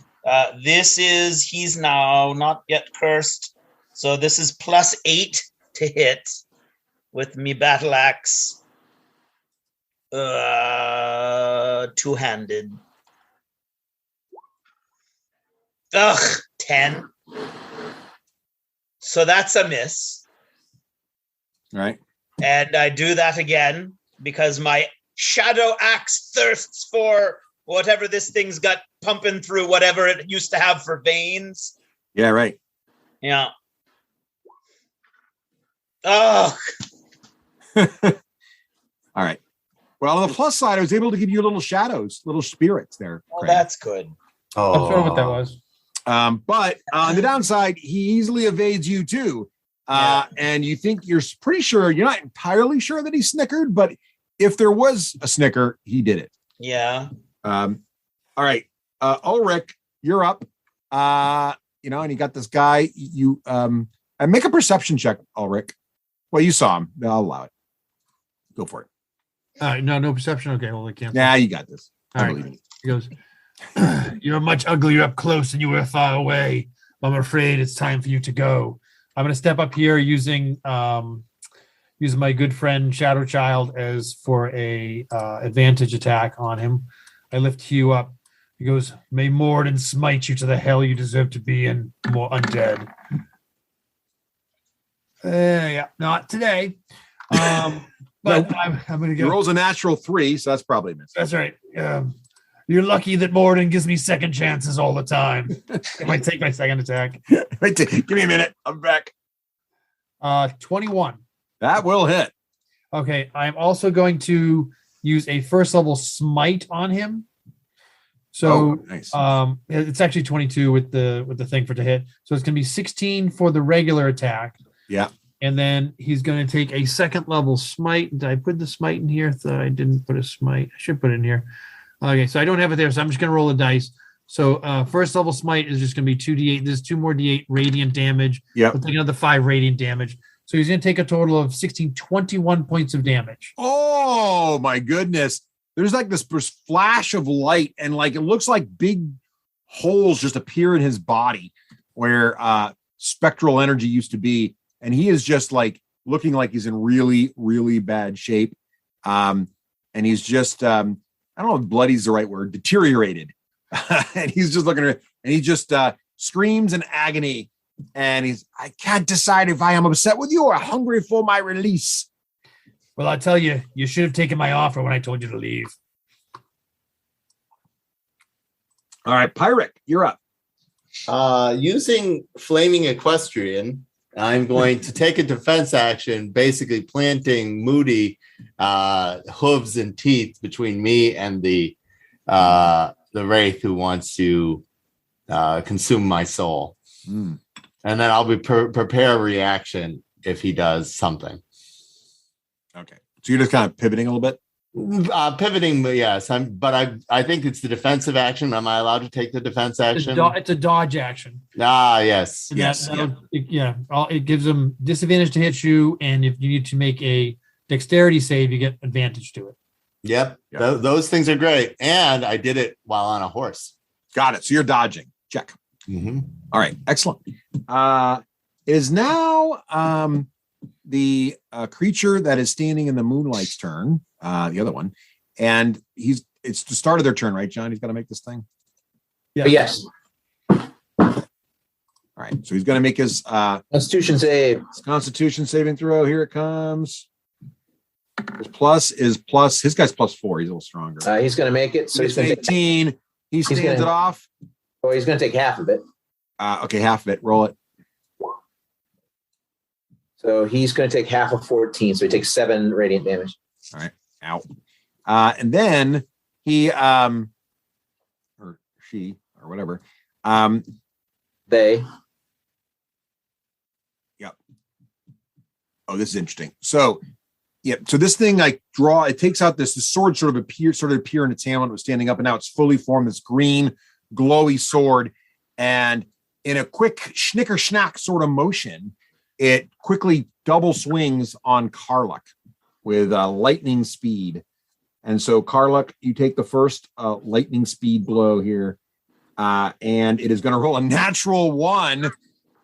He's now not yet cursed. So this is +8 to hit with me battle axe. Two-handed. 10. So that's a miss. Right. And I do that again because my shadow axe thirsts for whatever this thing's got pumping through whatever it used to have for veins. Yeah, right. Yeah. Oh. All right. Well, on the plus side, I was able to give you little shadows, little spirits there. Well, that's good. Oh, I'm sure what that was. But on the downside, he easily evades you too. And you think you're pretty sure, you're not entirely sure that he snickered, but if there was a snicker, he did it. Yeah. All right. Ulrich, you're up. And you got this guy. And make a perception check, Ulrich. Well, you saw him. I'll allow it. Go for it. No perception. Okay, well, I can't. Yeah, you got this. All right. He goes, you're much uglier up close than you were far away. I'm afraid it's time for you to go. I'm going to step up here using my good friend Shadow Child as for a advantage attack on him. I lift Hugh up. He goes, may Morden smite you to the hell you deserve to be in, more undead. Yeah, not today. But I'm going to go. He rolls a natural 3, so that's probably a miss. That's right. You're lucky that Morden gives me second chances all the time. I might take my second attack. Give me a minute. I'm back. 21. That will hit. Okay, I'm also going to use a first level smite on him. So nice. It's actually 22 with the thing for to hit. So it's going to be 16 for the regular attack. Yeah. And then he's going to take a second level smite. Did I put the smite in here? Thought I didn't put a smite. I should put it in here. Okay, so I don't have it there, so I'm just going to roll the dice. So first level smite is just going to be 2d8. There's 2 more d8 radiant damage. Yeah. We'll take another 5 radiant damage. So he's going to take a total of 21 points of damage. Oh my goodness. There's like this flash of light, and like it looks like big holes just appear in his body where spectral energy used to be. And he is just like looking like he's in really, really bad shape. And he's just, I don't know if bloody is the right word, deteriorated. And he's just looking at it, and he just screams in agony. And I can't decide if I am upset with you or hungry for my release. Well, I tell you, you should have taken my offer when I told you to leave. All right, Pyric, you're up. Using Flaming Equestrian, I'm going to take a defense action, basically planting Moody hooves and teeth between me and the wraith who wants to consume my soul. Mm. And then I'll be prepare a reaction if he does something. Okay. So you're just kind of pivoting a little bit? Pivoting, yes. I think it's the defensive action. Am I allowed to take the defense action? It's a dodge action. Yes. It gives them disadvantage to hit you, and if you need to make a dexterity save, you get advantage to it. Yep. Those things are great. And I did it while on a horse. Got it. So you're dodging. Check. Mm-hmm. All right. Excellent. It is now the creature that is standing in the moonlight's turn, the other one. And it's the start of their turn, right, John? He's got to make this thing? Yeah. Yes. All right. So he's going to make his Constitution save. Constitution saving throw. Here it comes. His plus is plus. His guy's +4. He's a little stronger. He's going to make it. So he's going to 18. He stands it off. Oh, he's going to take half of it. Okay, half of it. Roll it. So he's going to take half of 14. So he takes 7 radiant damage. All right. Ow. And then he, or she, or whatever. They. Yep. Oh, this is interesting. So, yeah. So this thing, like, it takes out this sword sort of appear in its hand when it was standing up, and now it's fully formed, this green, glowy sword. And in a quick schnicker-schnack sort of motion, it quickly double swings on Karluk with lightning speed. And so, Karluk, you take the first lightning speed blow here, and it is going to roll a natural 1.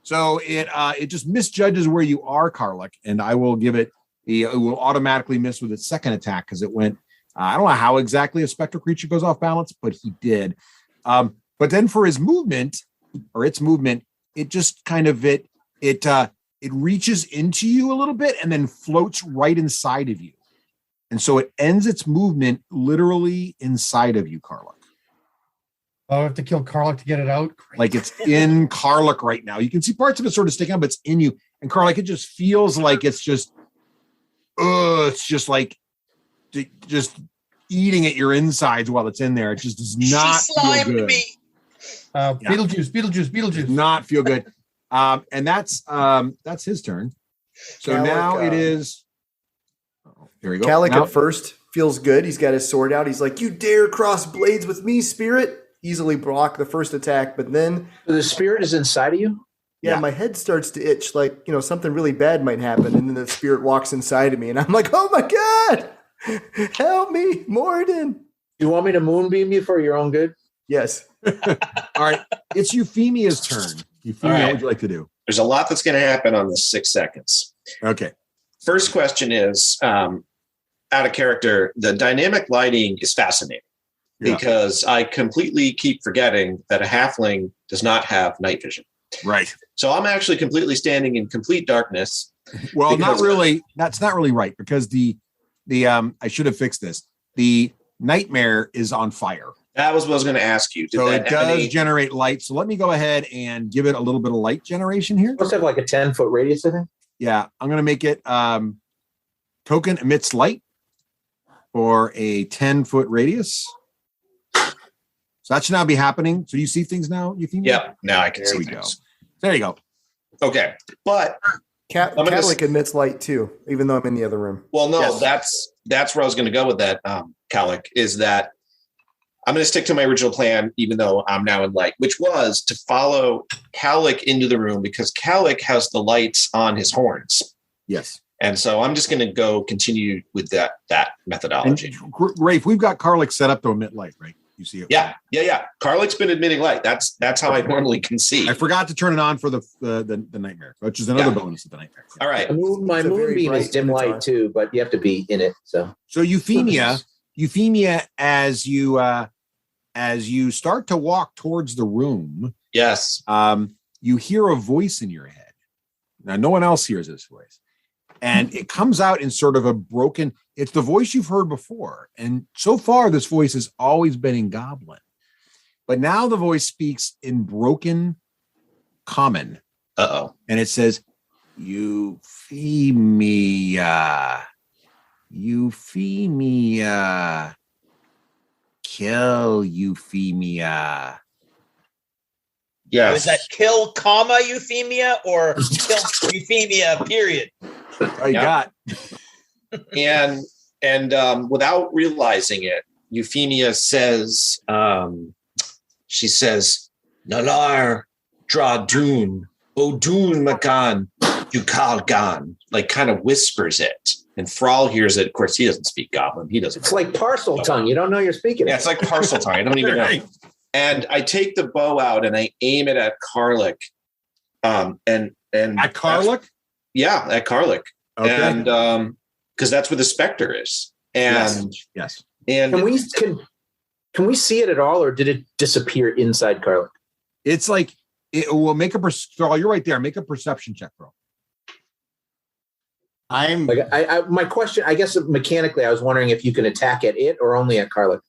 So it just misjudges where you are, Karluk, and I will give it will automatically miss with its second attack because it went. I don't know how exactly a spectral creature goes off balance, but he did. But then for his movement or its movement, it just kind of it reaches into you a little bit and then floats right inside of you. And so it ends its movement literally inside of you, Karluk. Oh, I have to kill Karluk to get it out? Great. Like it's in Karluk right now. You can see parts of it sort of sticking out, but it's in you. And Karluk, it just feels like it's just like just eating at your insides while it's in there. It just does not feel good. Me. Beetlejuice. Does not feel good. And that's his turn. So Kalik, now it is. Here we go. Kalik at first feels good. He's got his sword out. He's like, "You dare cross blades with me, spirit?" Easily block the first attack, but then the spirit is inside of you. Yeah, my head starts to itch, like something really bad might happen, and then the spirit walks inside of me, and I'm like, "Oh my god, help me, Morden!" You want me to moonbeam you for your own good? Yes. All right, it's Euphemia's turn. Euphemia, what would you like to do? There's a lot that's going to happen on this 6 seconds. Okay. First question is, out of character, the dynamic lighting is fascinating because I completely keep forgetting that a halfling does not have night vision. Right. So I'm actually completely standing in complete darkness. Well, not really. That's not really right because the I should have fixed this. The nightmare is on fire. That was what I was going to ask you. So it does generate light. So let me go ahead and give it a little bit of light generation here. Must have like a 10-foot radius, I think. Yeah, I'm going to make it token emits light for a 10-foot radius. So that should now be happening. So you see things now, Euphemia? Yeah, now I can see things. Go. There you go. Okay, but Catholic emits light too, even though I'm in the other room. Well, no, that's where I was going to go with that, Calic, is that I'm going to stick to my original plan, even though I'm now in light, which was to follow Calic into the room because Calic has the lights on his horns. Yes. And so I'm just going to go continue with that methodology. Rafe, we've got Karlik set up to emit light, right? You see it? Yeah. Karlik's been emitting light. That's how I normally can see. I forgot to turn it on for the nightmare, which is another bonus of the nightmare. All right. My moonbeam is dim light too, but you have to be in it. So Euphemia, as you start to walk towards the room, yes, you hear a voice in your head. Now, no one else hears this voice. And it comes out in sort of a broken, it's the voice you've heard before. And so far, this voice has always been in Goblin. But now the voice speaks in broken common. Uh-oh. And it says, Euphemia. Kill Euphemia. Yes. Is that kill, comma, Euphemia or kill Euphemia, period? I got. And without realizing it, Euphemia says, she says, Nalar Dradun, Odun Magan, Yukalgan, like kind of whispers it. And Thrall hears it. Of course, he doesn't speak Goblin. He doesn't. It's like parcel tongue. You don't know you're speaking. Yeah, it's like parcel tongue. I don't even know. And I take the bow out and I aim it at Karlik. And at Karlik? Yeah, at Karlik. Okay. And because that's where the specter is. And yes. And can we see it at all, or did it disappear inside Karlik? It's like it will make a Thrall, you're right there. Make a perception check, bro. I'm like my question, I guess mechanically, I was wondering if you can attack at it or only at Karlik.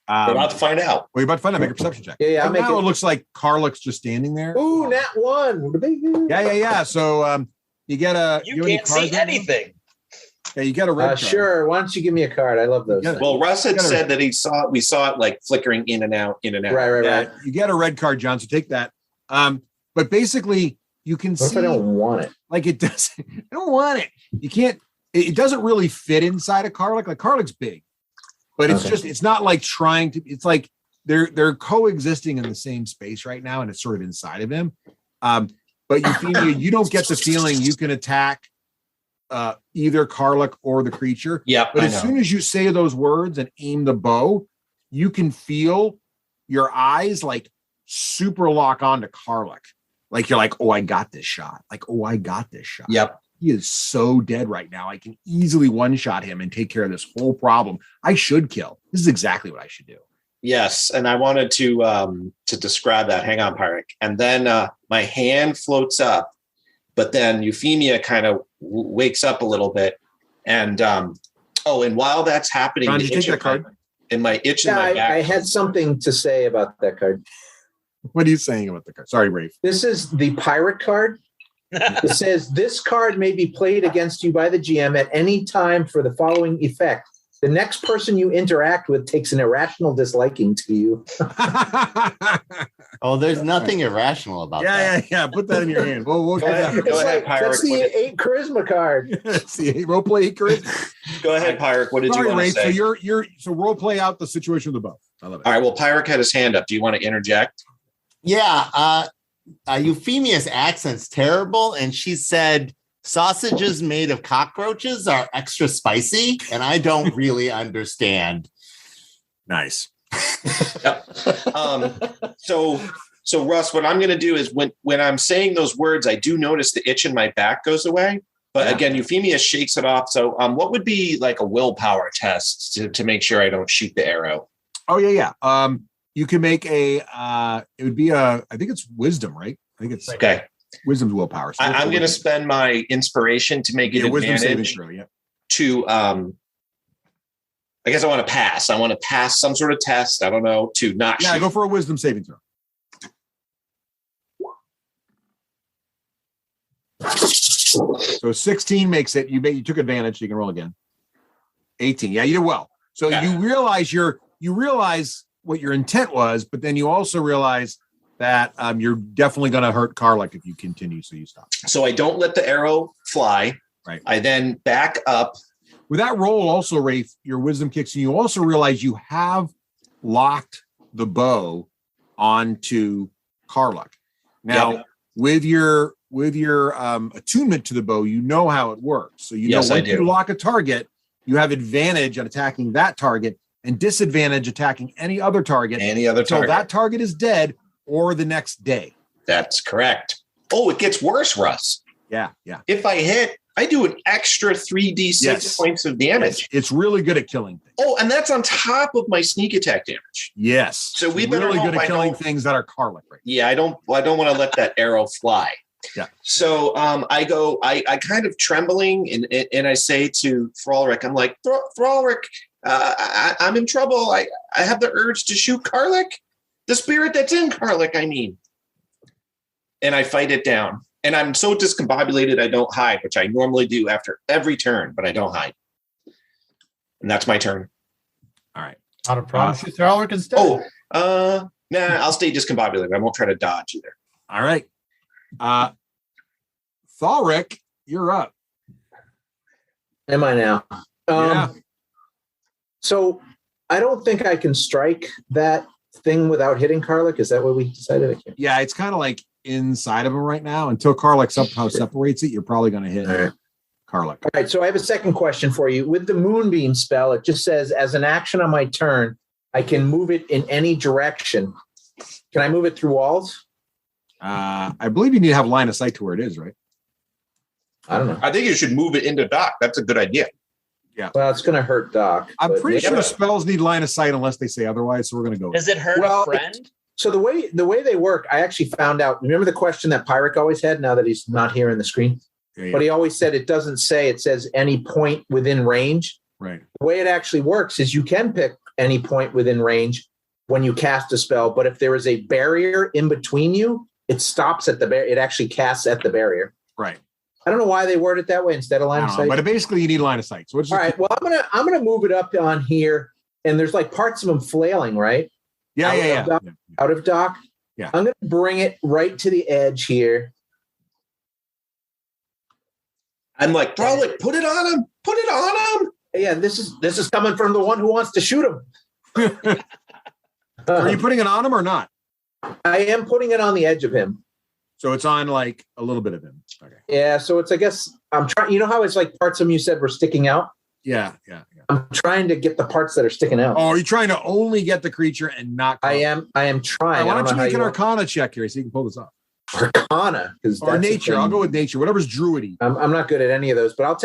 We're about to find out. We're about to find out. Make a perception check. Yeah, right now it looks like Karlik's just standing there. Ooh, nat one. Yeah. So you get a. You can't see anything. Yeah, you got a red card. Sure. Why don't you give me a card? I love those. Well, Russ had said that we saw it like flickering in and out. Right. You get a red card, John. So take that. But basically, you can see. If I don't want it. Like it doesn't. I don't want it. You can't. It doesn't really fit inside a Karlik. Like Karlik's big, but it's just. It's not like trying to. It's like they're coexisting in the same space right now, and it's sort of inside of him. But Euphemia, you don't get the feeling you can attack either Karlik or the creature. Yeah. But as soon as you say those words and aim the bow, you can feel your eyes like super lock onto Karlik. Like you're like, oh, I got this shot. Yep. He is so dead right now. I can easily one-shot him and take care of this whole problem. I should kill. This is exactly what I should do. Yes, and I wanted to describe that. Hang on, Pyric. And then my hand floats up, but then Euphemia kind of wakes up a little bit. And and while that's happening, Ron, did you take that card? In my itch in my back. I had something to say about that card. What are you saying about the card? Sorry, Rafe. This is the pirate card. It says this card may be played against you by the GM at any time for the following effect. The next person you interact with takes an irrational disliking to you. Oh, there's nothing irrational about that. Yeah. Put that in your hand. We'll go ahead, Pyric. That's the 8 charisma card. That's the 8 roleplay charisma. Go ahead, Pyric. What did you want to say? So so roleplay out the situation with the bow. I love it. All right. Well, Pyric had his hand up. Do you want to interject? Yeah. Euphemia's accent's terrible, and she said sausages made of cockroaches are extra spicy, and I don't really understand. Nice. Yep. So Russ, what I'm going to do is when I'm saying those words, I do notice the itch in my back goes away. But again, Euphemia shakes it off. So what would be like a willpower test to make sure I don't shoot the arrow? Oh, yeah. You can make it would be I think it's wisdom, right? I think it's okay. Wisdom's willpower. So I'm going to spend my inspiration to make it wisdom saving advantage throw, I guess I want to pass. I want to pass some sort of test. I don't know, to not shoot. Go for a wisdom saving throw. So 16 makes it. You took advantage. You can roll again. 18. Yeah, you did well. So you realize what your intent was, but then you also realize that you're definitely going to hurt Karluk if you continue. So you stop. So I don't let the arrow fly. Right. I then back up. With that roll, also, Wraith, your wisdom kicks in. You also realize you have locked the bow onto Karluk. Now, with your attunement to the bow, you know how it works. So you know when you lock a target, you have advantage at attacking that target and disadvantage attacking any other target. So that target is dead or the next day. That's correct. Oh, it gets worse, Russ. Yeah. If I hit, I do an extra 3d6 points of damage. It's really good at killing things. Oh, and that's on top of my sneak attack damage. Yes. So we better really good at killing things that are Karluk. Right? Yeah, I don't want to let that arrow fly. Yeah. So I kind of trembling and I say to Thralric, I'm like, Thralric, I'm in trouble. I have the urge to shoot Karluk, the spirit that's in Karluk, I mean. And I fight it down. And I'm so discombobulated I don't hide, which I normally do after every turn, but I don't hide. And that's my turn. All right. Out of promise you Thralric instead? I'll stay discombobulated. I won't try to dodge either. All right. Thralric, you're up. Am I now? So I don't think I can strike that thing without hitting Karluk. Is that what we decided? Yeah, it's kind of like inside of him right now. Until Karluk somehow separates it, you're probably going to hit Karluk. All right, so I have a second question for you. With the Moonbeam spell, it just says, as an action on my turn, I can move it in any direction. Can I move it through walls? I believe you need to have line of sight to where it is, right? I don't know. I think you should move it into Doc. That's a good idea. Yeah. Well, it's going to hurt Doc. I'm pretty sure spells need line of sight unless they say otherwise, so we're going to go. Does it hurt a friend? So the way they work, I actually found out. Remember the question that Pyric always had, now that he's not here in the screen? Yeah. But he always said it doesn't say, it says any point within range. Right. The way it actually works is you can pick any point within range when you cast a spell, but if there is a barrier in between you, it stops at the barrier. It actually casts at the barrier. Right. I don't know why they word it that way instead of line of sight. But basically you need line of sight. So all right. Well, I'm gonna move it up on here, and there's like parts of him flailing, right? Yeah. Out of Doc. Yeah. I'm gonna bring it right to the edge here. I'm like, Thralric, put it on him. Put it on him. Yeah, this is coming from the one who wants to shoot him. Are you putting it on him or not? I am putting it on the edge of him. So it's on like a little bit of him. Okay. Yeah, so it's, I guess I'm trying, you know how it's like parts of him you said were sticking out? Yeah. I'm trying to get the parts that are sticking out. Oh, are you trying to only get the creature and not? I am trying. Why don't you make an Arcana check here so you can pull this off? Arcana, or nature. I'll go with nature. Whatever's druidy. I'm not good at any of those, but I'll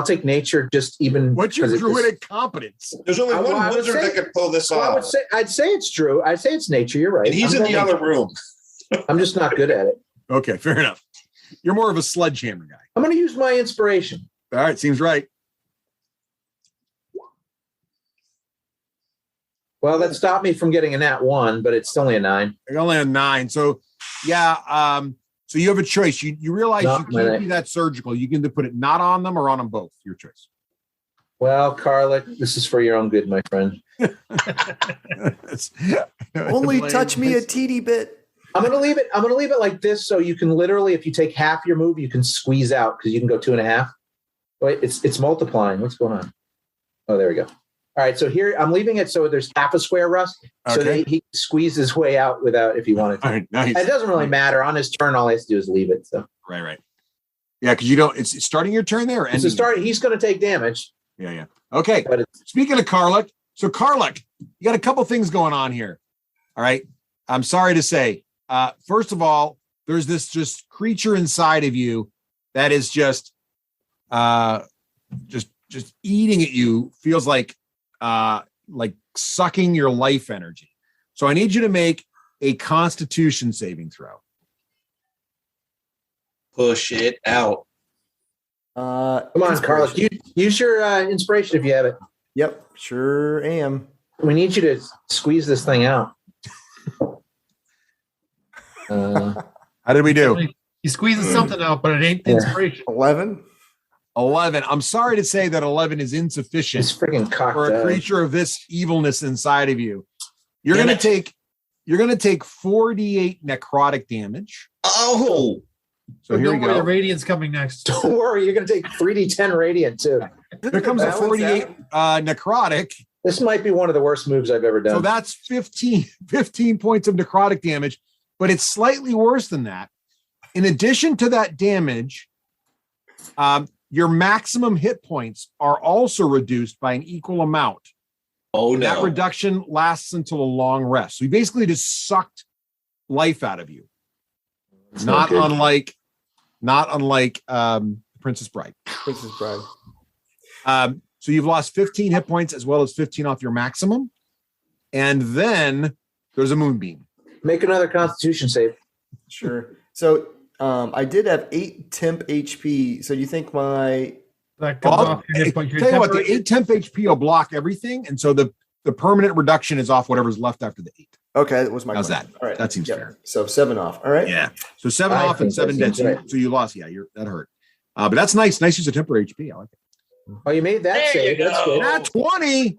take nature. Just even. What's your druidic competence? There's only one wizard that could pull this off. I'd say it's true. I'd say it's nature. You're right. And he's in the other room. I'm just not good at it. Okay, fair enough. You're more of a sledgehammer guy. I'm going to use my inspiration. All right, seems right. Well, that stopped me from getting a nat 1, but it's only a 9. Only a 9. So, yeah. So you have a choice. You realize you can't be that surgical. You can either put it not on them or on them both. Your choice. Well, Karluk, this is for your own good, my friend. Only touch me a teeny bit. I'm gonna leave it like this, so you can literally, if you take half your move, you can squeeze out because you can go 2.5. Wait, it's multiplying. What's going on? Oh, there we go. All right, so here I'm leaving it so there's half a square, Russ, so that he squeezes his way out without, if he wanted to. All right, nice. It doesn't really matter on his turn. All he has to do is leave it. So right. Yeah, because you don't. It's starting your turn there. It's starting. He's going to take damage. Yeah. Okay. But speaking of Karluk, so Karluk, you got a couple things going on here. All right. I'm sorry to say. First of all, there's this just creature inside of you that is just eating at you. Feels like sucking your life energy. So I need you to make a Constitution saving throw. Push it out. Come on, Karluk. Use your inspiration if you have it. Yep, sure am. We need you to squeeze this thing out. How did we do? He squeezes something out, but it ain't inspiration. 11. 11. I'm sorry to say that 11 is insufficient It's freaking cocked for a up. creature of this evilness inside of you. You're going to take 4d8 necrotic damage. Oh, so here we The go. radiant's coming next. Don't worry, you're going to take 3d10 radiant too. Here comes a 48 necrotic. This might be one of the worst moves I've ever done. So that's 15 points of necrotic damage, but it's slightly worse than that. In addition to that damage, your maximum hit points are also reduced by an equal amount. Oh, no. That reduction lasts until a long rest. So you basically just sucked life out of you. That's Not unlike Princess Bride. Princess Bride. So you've lost 15 hit points as well as 15 off your maximum. And then there's a moonbeam. Make another Constitution save. Sure. So I did have 8 temp HP. So you think my That comes off your hit point. Tell you what, the 8 temp HP will block everything. And so the permanent reduction is off whatever's left after the 8. Okay, that was my How's question. that? All right. That seems fair. So 7 off. All right. Yeah. So 7 I off and think 7 that dead. seems right. So you lost. Yeah, that hurt. But that's nice. Nice use of temporary HP. I like it. Oh, you made that There save. you That's go. good. Nat 20.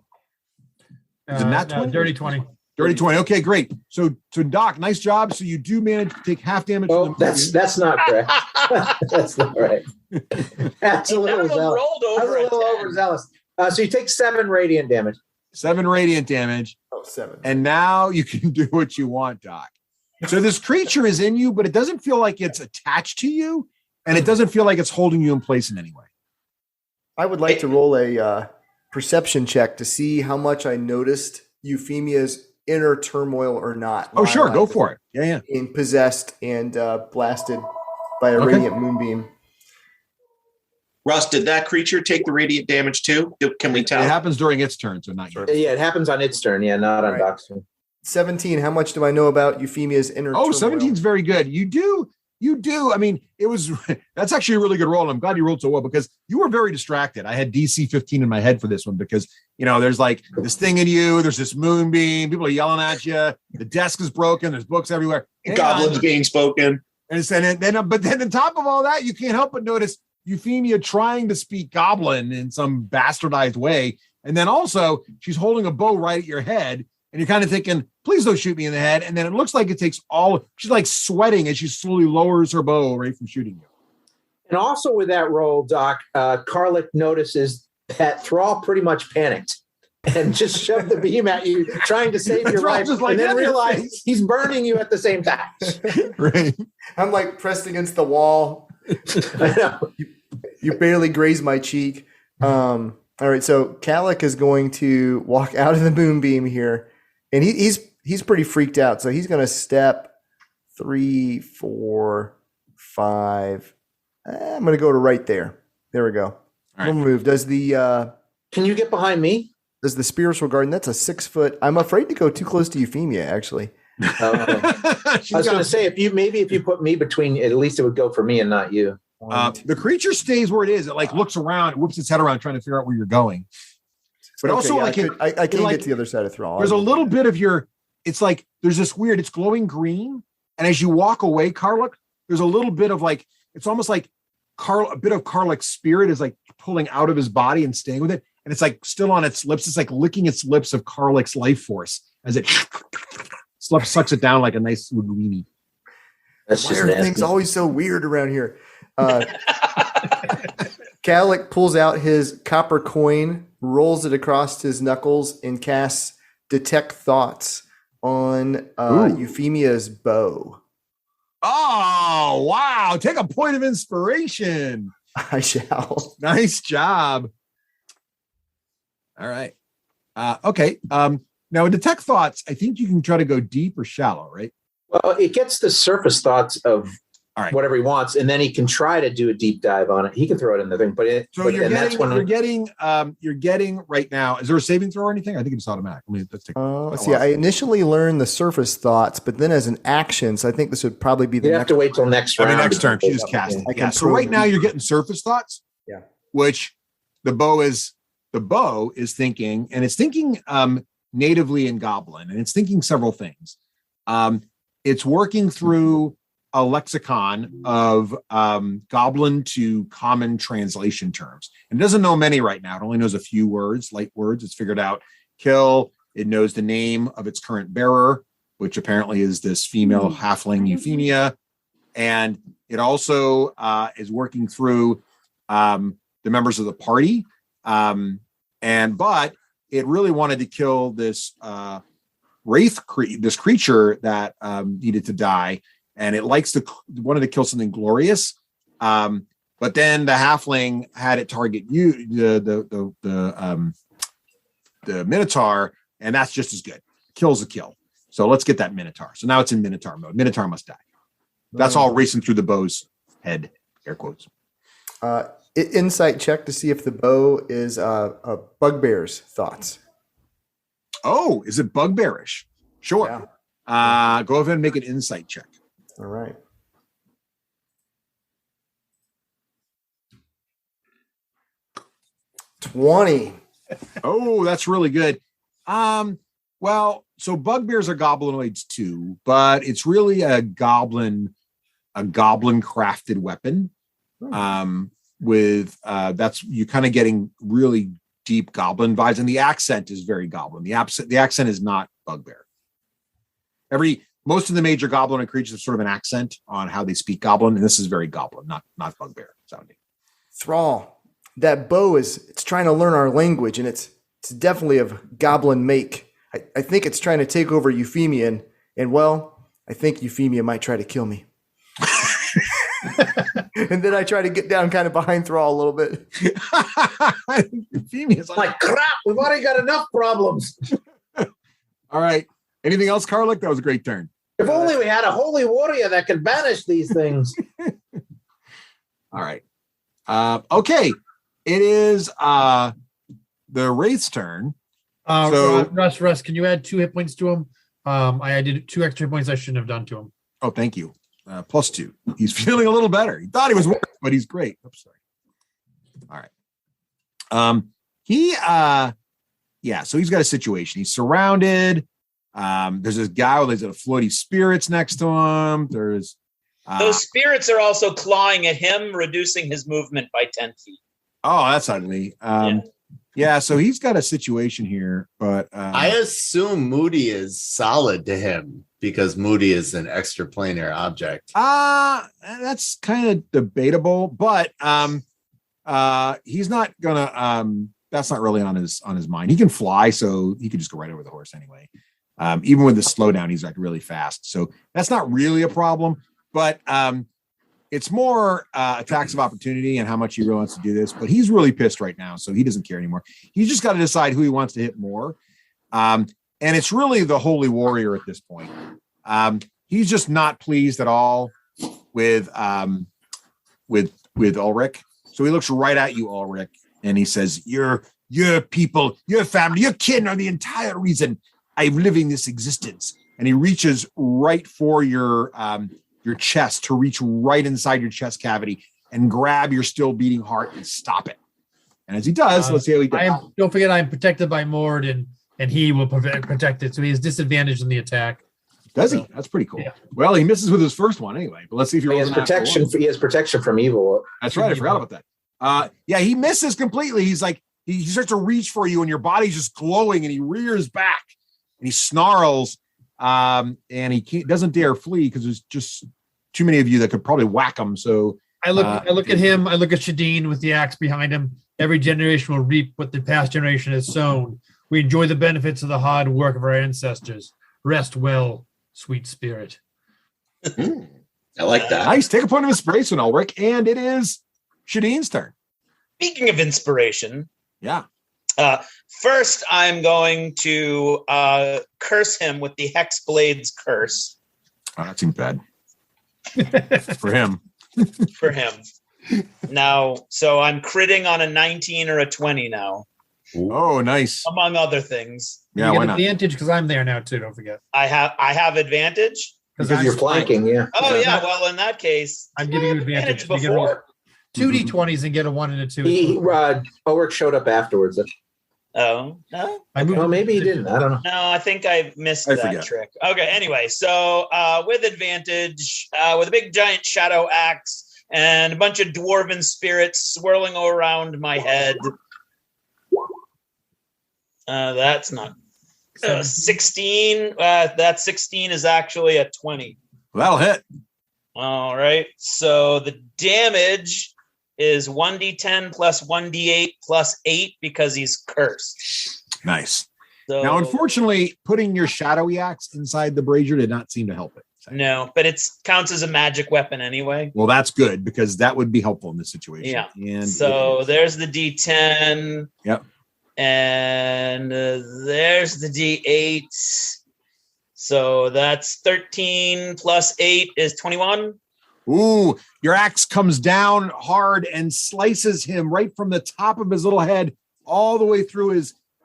Is it nat 20? Dirty 20. Dirty 20. Okay, great. So Doc, nice job. So you do manage to take half damage. Oh, from the that's not correct. That's not right. That's a little zealous. rolled That's a over. little overzealous. So you take 7 radiant damage. 7 radiant damage. Oh, 7. And now you can do what you want, Doc. So this creature is in you, but it doesn't feel like it's attached to you, and it doesn't feel like it's holding you in place in any way. I would like to roll a perception check to see how much I noticed Euphemia's inner turmoil or not. Oh, sure. Go for it. Yeah. Being possessed and blasted by a Okay. radiant moonbeam. Russ, did that creature take the radiant damage too? Can we It tell? happens during its turn, so not yours. Yeah, it happens on its turn. Yeah, not on Right. Doc's turn. 17. How much do I know about Euphemia's inner Oh, turmoil? 17 is very good. You do. I mean, that's actually a really good roll. And I'm glad you rolled so well because you were very distracted. I had DC 15 in my head for this one because, there's like this thing in you. There's this moonbeam. People are yelling at you. The desk is broken. There's books everywhere. Goblins being spoken. But then on top of all that, you can't help but notice Euphemia trying to speak Goblin in some bastardized way. And then also she's holding a bow right at your head. And you're kind of thinking, please don't shoot me in the head. And then it looks like it takes she's like sweating as she slowly lowers her bow away from shooting you. And also with that roll, Doc, Karlik notices that Thrall pretty much panicked and just shoved the beam at you, trying to save your Thrall's life, just like, and then "Yeah, realized he's burning you at the same time. Right. I'm like pressed against the wall. I know. You barely graze my cheek. All right, so Kalik is going to walk out of the moonbeam here, and he's pretty freaked out. So he's going to step 3, 4, 5. I'm going to go to right there. There we go. All We'll move. Does the Can you get behind me? does the spiritual garden? That's a 6 foot. I'm afraid to go too close to Euphemia. Actually, I was going to say if you put me between, at least it would go for me and not you. The creature stays where it is. It like looks around, whips its head around, trying to figure out where you're going. But Okay, also, yeah, like I can't like- get to the other side of Thrall. there's a little bit of your. It's like there's this weird. It's glowing green, and as you walk away, Karlik, there's a little bit of like. It's almost like a bit of Karlik's spirit is like pulling out of his body and staying with it, and it's like still on its lips. It's like licking its lips of Karlik's life force as it sucks it down like a nice weenie. That's Why just are nasty. things always so weird around here? Kalik pulls out his copper coin, rolls it across his knuckles, and casts Detect Thoughts on Euphemia's bow. Oh, wow. Take a point of inspiration. I shall. Nice job. All right. Okay. Now, in Detect Thoughts, I think you can try to go deep or shallow, right? Well, it gets the surface thoughts of All right. whatever he wants, and then he can try to do a deep dive on it. He can throw it in the thing, but you're getting right now. Is there a saving throw or anything? I think it's automatic. Let's take. Let's see. I initially learned the surface thoughts, but then as an action, so I think this would probably be the you have next. to wait till next round. Next turn. She just cast it. I can So right now you're getting surface thoughts. Yeah. Which the bow is the bow is thinking, and it's thinking natively in Goblin, and it's thinking several things. It's working through a lexicon of Goblin to common translation terms. And it doesn't know many right now. It only knows a few words, light words. It's figured out kill. It knows the name of its current bearer, which apparently is this female halfling Euphemia. And it also is working through the members of the party. But it really wanted to kill this wraith, this creature that needed to die. And it wanted to kill something glorious. But then the halfling had it target you, the Minotaur, and that's just as good. Kill's a kill. So let's get that Minotaur. So now it's in Minotaur mode. Minotaur must die. That's all racing through the bow's head, air quotes. Insight check to see if the bow is a bugbear's thoughts. Oh, is it bugbearish? Sure. Yeah. Go ahead and make an insight check. All right. 20. Oh, that's really good. Well, so bugbears are goblinoids too, but it's really a goblin crafted weapon. With that's you kind of getting really deep goblin vibes, and the accent is very goblin. The accent is not bugbear. Most of the major goblin creatures have sort of an accent on how they speak goblin, and this is very goblin, not bugbear sounding. Thrall, that bow it's trying to learn our language, and it's definitely of goblin make. I think it's trying to take over Euphemia, and well, I think Euphemia might try to kill me. And then I try to get down kind of behind Thrall a little bit. Euphemia's like crap. We've already got enough problems. All right. Anything else, Karlik? That was a great turn. If only we had a holy warrior that could banish these things. All right. Okay. It is the Wraith's turn. Russ, can you add 2 hit points to him? I did 2 extra points I shouldn't have done to him. Oh, thank you. +2. He's feeling a little better. He thought he was worse, but he's great. I'm sorry. All right. So he's got a situation. He's surrounded. There's this guy with a floaty spirits next to him. There's those spirits are also clawing at him, reducing his movement by 10 feet. Oh, that's ugly. Yeah, so he's got a situation here, but I assume Moody is solid to him because Moody is an extraplanar object. That's kind of debatable, but he's not gonna that's not really on his mind. He can fly, so he could just go right over the horse anyway. Even with the slowdown, he's like really fast. So that's not really a problem, but it's more attacks of opportunity and how much he really wants to do this. But he's really pissed right now, so he doesn't care anymore. He's just got to decide who he wants to hit more. And it's really the Holy Warrior at this point. He's just not pleased at all with Ulrich. So he looks right at you, Ulrich, and he says, Your people, your family, your kin are the entire reason I'm living this existence. And he reaches right for your chest, to reach right inside your chest cavity and grab your still beating heart and stop it. And as he does, let's see how he does. Don't forget, I'm protected by Mord, and he will protect it. So he has disadvantage in the attack. Does he? That's pretty cool. Yeah. Well, he misses with his first one anyway. But let's see if he has protection. He has protection from evil. That's right. I forgot about that. Yeah, he misses completely. He's like he starts to reach for you, and your body's just glowing, and he rears back and he snarls. And he doesn't dare flee because there's just too many of you that could probably whack him. So I look at him. I look at Shadeen with the axe behind him. Every generation will reap what the past generation has sown. We enjoy the benefits of the hard work of our ancestors. Rest well, sweet spirit. I like that. Nice. Take a point of inspiration, Ulrich, and it is Shadeen's turn. Speaking of inspiration, yeah. First, I'm going to curse him with the Hexblade's curse. Oh, that seems bad. For him. For him. Now, so I'm critting on a 19 or a 20 now. Oh, nice. Among other things. Yeah, you why get not? Advantage because I'm there now too. Don't forget. I have advantage because you're flanking. Yeah. Oh yeah. Well, in that case, I'm giving you advantage before. 2 d20s and get a 1 and a 2. Ulrich showed up afterwards. Oh, no? Well, maybe he didn't. I don't know. No, I think I missed that trick. Okay, anyway, so with advantage, with a big giant shadow axe and a bunch of dwarven spirits swirling around my head. That's not 16. That 16 is actually a 20. That'll hit. All right. So the damage is 1d10 plus 1d8 plus 8 because he's cursed. Nice. So, now, unfortunately, putting your shadowy axe inside the brazier did not seem to help it. No, but it counts as a magic weapon anyway. Well, that's good because that would be helpful in this situation. Yeah. And so there's the d10. Yep. And there's the d8. So that's 13 plus 8 is 21. Ooh, your axe comes down hard and slices him right from the top of his little head all the way through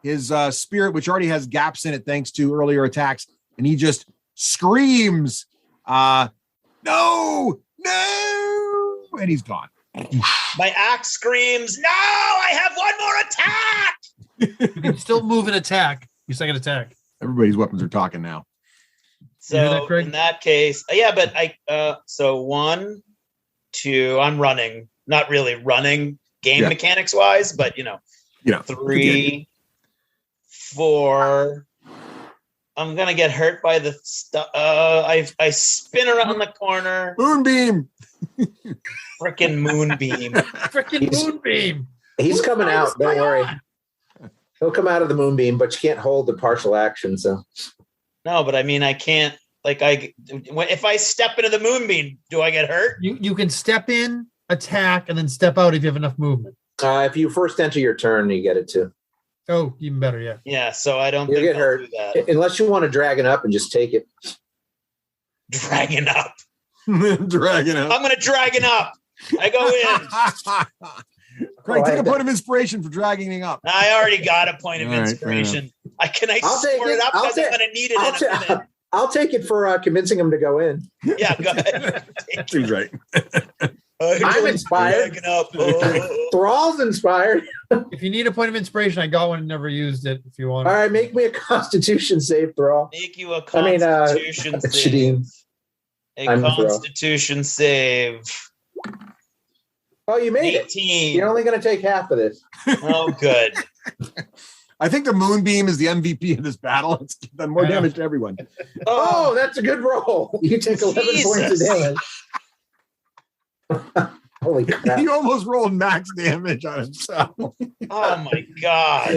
his spirit, which already has gaps in it thanks to earlier attacks. And he just screams, no, and he's gone. My axe screams, no, I have one more attack. You can still move and attack. Your second attack. Everybody's weapons are talking now. So in that case, but so 1, 2, I'm running, not really running game mechanics wise, but 3, 4. I'm gonna get hurt by the stuff. I spin around the corner. Moonbeam. Frickin' moonbeam. Frickin' moonbeam. He's coming out. Don't worry. He'll come out of the moonbeam, but you can't hold the partial action. So. No, but I mean, I can't. If I step into the moonbeam, do I get hurt? You can step in, attack, and then step out if you have enough movement. If you first enter your turn, you get it too. Oh, even better, yeah. Yeah, so I don't You'll think get hurt. do that. Unless you want to drag it up and just take it. Dragon up. Dragon up. I'm going to dragon up. I go in. Craig, take a point of inspiration for dragging up. I already got a point of inspiration. I'll store take it up because I'm going to need it in a minute. I'll take it for convincing him to go in. Yeah, go ahead. Seems right. I'm inspired. Thrall's inspired. If you need a point of inspiration, I got one and never used it. If you want. All right, make me a Constitution save, Thrall. Make you a Constitution save. Constitution save. Oh, you made 18. it. You're only going to take half of this. Oh, good. I think the moonbeam is the MVP of this battle. It's done more damage to everyone. Oh, that's a good roll. You take 11 points of damage. Holy crap. He almost rolled max damage on himself. Oh my God.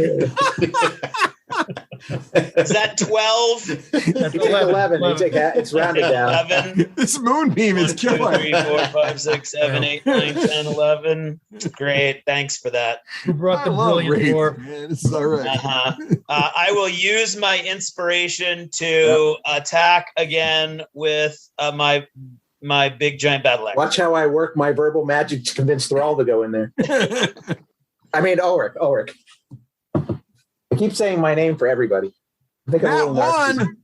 Is that 12? That's 11. You take that. It's rounded down. 11. This moonbeam is 1, 2, killing. 3, 4, 5, 6, 7, 8, 9, 10, 11. Great. Thanks for that. Who brought the brilliant dwarf? This is all right. I will use my inspiration to attack again with my big giant battle axe. Watch how I work my verbal magic to convince Thrall to go in there. I mean, Ulrich. I keep saying my name for everybody. I think That one.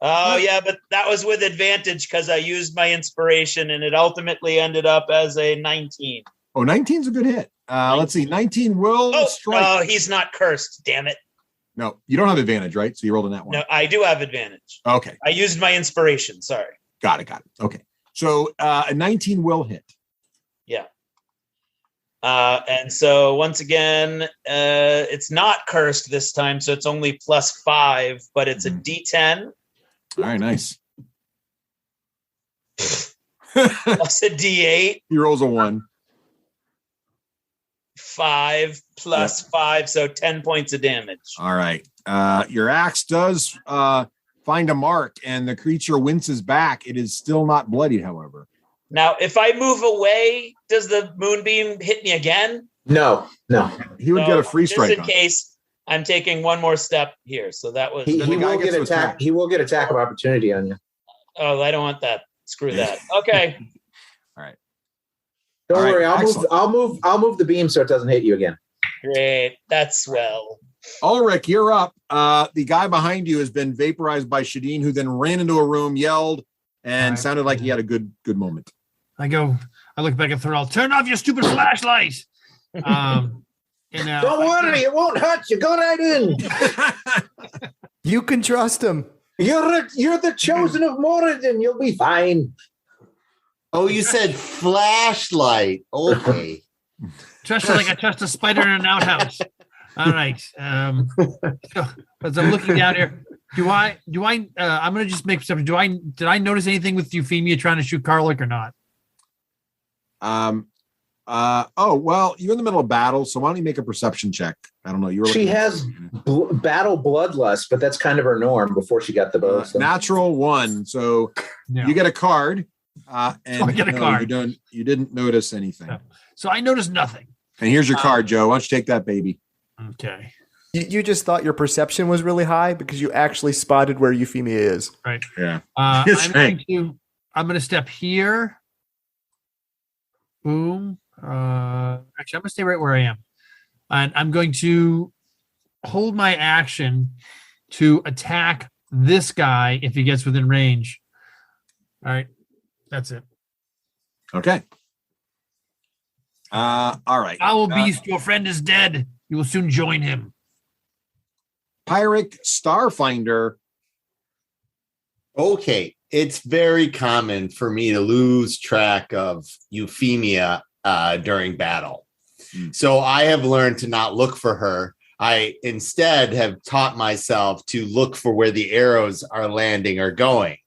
Oh, yeah, but that was with advantage because I used my inspiration and it ultimately ended up as a 19. Oh, 19's a good hit. Let's see. 19 will strike. Oh, he's not cursed. Damn it. No, you don't have advantage, right? So you rolled in that one. No, I do have advantage. Okay. I used my inspiration. Sorry. Got it. Okay. So a 19 will hit. Yeah. And so once again, it's not cursed this time, so it's only +5, but it's a D10. All right, nice. Plus a D8. He rolls a 1. 5 plus 5, so 10 points of damage. All right. Your axe does find a mark, and the creature winces back. It is still not bloodied, however. Now, if I move away, does the moonbeam hit me again? No. He would get a free strike. Just in case, I'm taking one more step here. So that was. He will get attack. He will get attack of opportunity on you. Oh, I don't want that. Screw that. Okay. All right. Don't worry. I'll move the beam so it doesn't hit you again. Great. That's swell. Ulrich, you're up. The guy behind you has been vaporized by Shadeen, who then ran into a room, yelled, and sounded like he had a good moment. I look back at Thrall. Turn off your stupid flashlight. Don't worry, it won't hurt you. Go right in. You can trust him. You're the chosen of Moradin. You'll be fine. Oh, you said flashlight. Okay. Trust you like I trust a spider in an outhouse. All right. So, as I'm looking down here, I'm gonna just make something. Did I notice anything with Euphemia trying to shoot Karlik or not? Well, you're in the middle of battle, so why don't you make a perception check? I don't know. She has battle bloodlust, but that's kind of her norm before she got the bow. Natural 1. So you get a card. And I get a card. You didn't notice anything. No. So I noticed nothing. And here's your card, Joe. Why don't you take that baby? Okay. You just thought your perception was really high because you actually spotted where Euphemia is. Right. Yeah. I'm going to step here. Boom. Actually, I'm going to stay right where I am. And I'm going to hold my action to attack this guy if he gets within range. All right. That's it. Okay. All right. Owl Beast, your friend is dead. You will soon join him. Pyrrhic Starfinder. Okay. It's very common for me to lose track of Euphemia during battle. So I have learned to not look for her. I instead have taught myself to look for where the arrows are landing or going.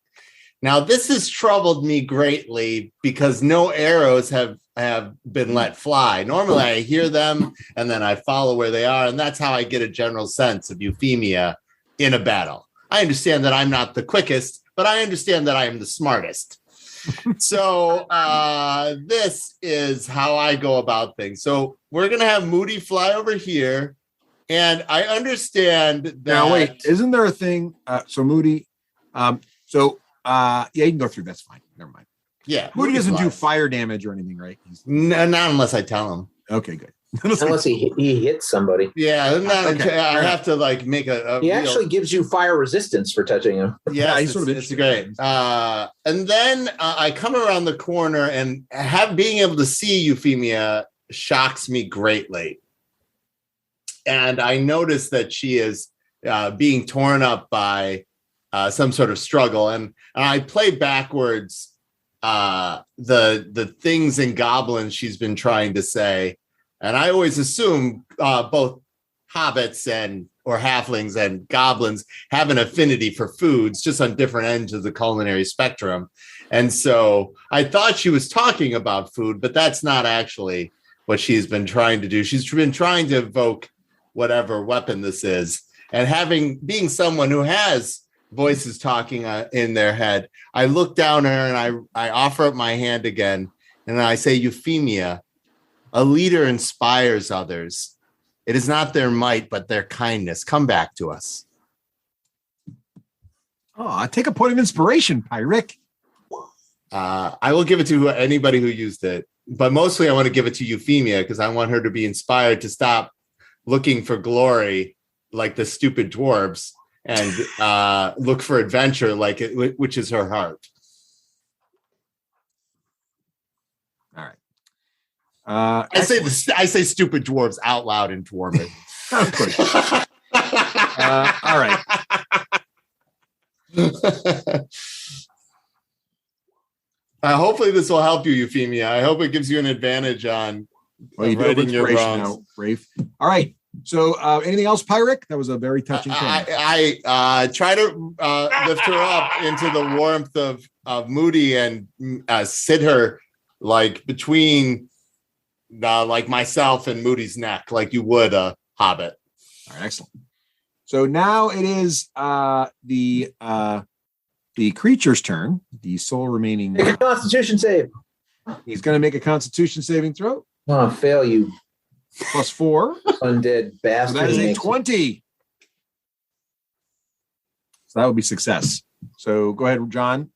Now, this has troubled me greatly because no arrows have been let fly. Normally, I hear them and then I follow where they are, and that's how I get a general sense of Euphemia in a battle. I understand that I'm not the quickest, but I understand that I am the smartest. So this is how I go about things. So we're going to have Moody fly over here, and I understand that... Now, wait, isn't there a thing? So Moody... yeah, you can go through. That's fine. Never mind. Yeah. Moody doesn't do fire damage or anything, right? No, not unless I tell him. Okay, good. Unless he hits somebody. Yeah, I have to like make a he actually gives you fire resistance for touching him. Yeah, he's sort of it's great. And then I come around the corner, and being able to see Euphemia shocks me greatly. And I notice that she is being torn up by some sort of struggle, and I play backwards the things in Goblins she's been trying to say, and I always assume both hobbits or halflings and goblins have an affinity for foods, just on different ends of the culinary spectrum. And so I thought she was talking about food, but that's not actually what she's been trying to do. She's been trying to evoke whatever weapon this is, and being someone who has voices talking in their head, I look down at her and I offer up my hand again, and I say, Euphemia, a leader inspires others. It is not their might, but their kindness. Come back to us. Oh, take a point of inspiration, Pyrrhic. I will give it to anybody who used it, but mostly I want to give it to Euphemia because I want her to be inspired to stop looking for glory like the stupid dwarves and look for adventure which is her heart. All right. I say stupid dwarves out loud in Dwarven. Of course. All right. Hopefully this will help you, Euphemia. I hope it gives you an advantage on righting your wrongs. Now, Rafe. All right. So anything else, Pyrrhic? That was a very touching thing. I try to lift her up into the warmth of Moody and sit her like between like myself and Moody's neck, like you would a hobbit. All right, excellent. So now it is the creature's turn. The sole remaining. Make a Constitution save. He's going to make a Constitution saving throw. Oh, fail you. +4. Undead bastard. So that is a 20. So that would be success. So go ahead, John.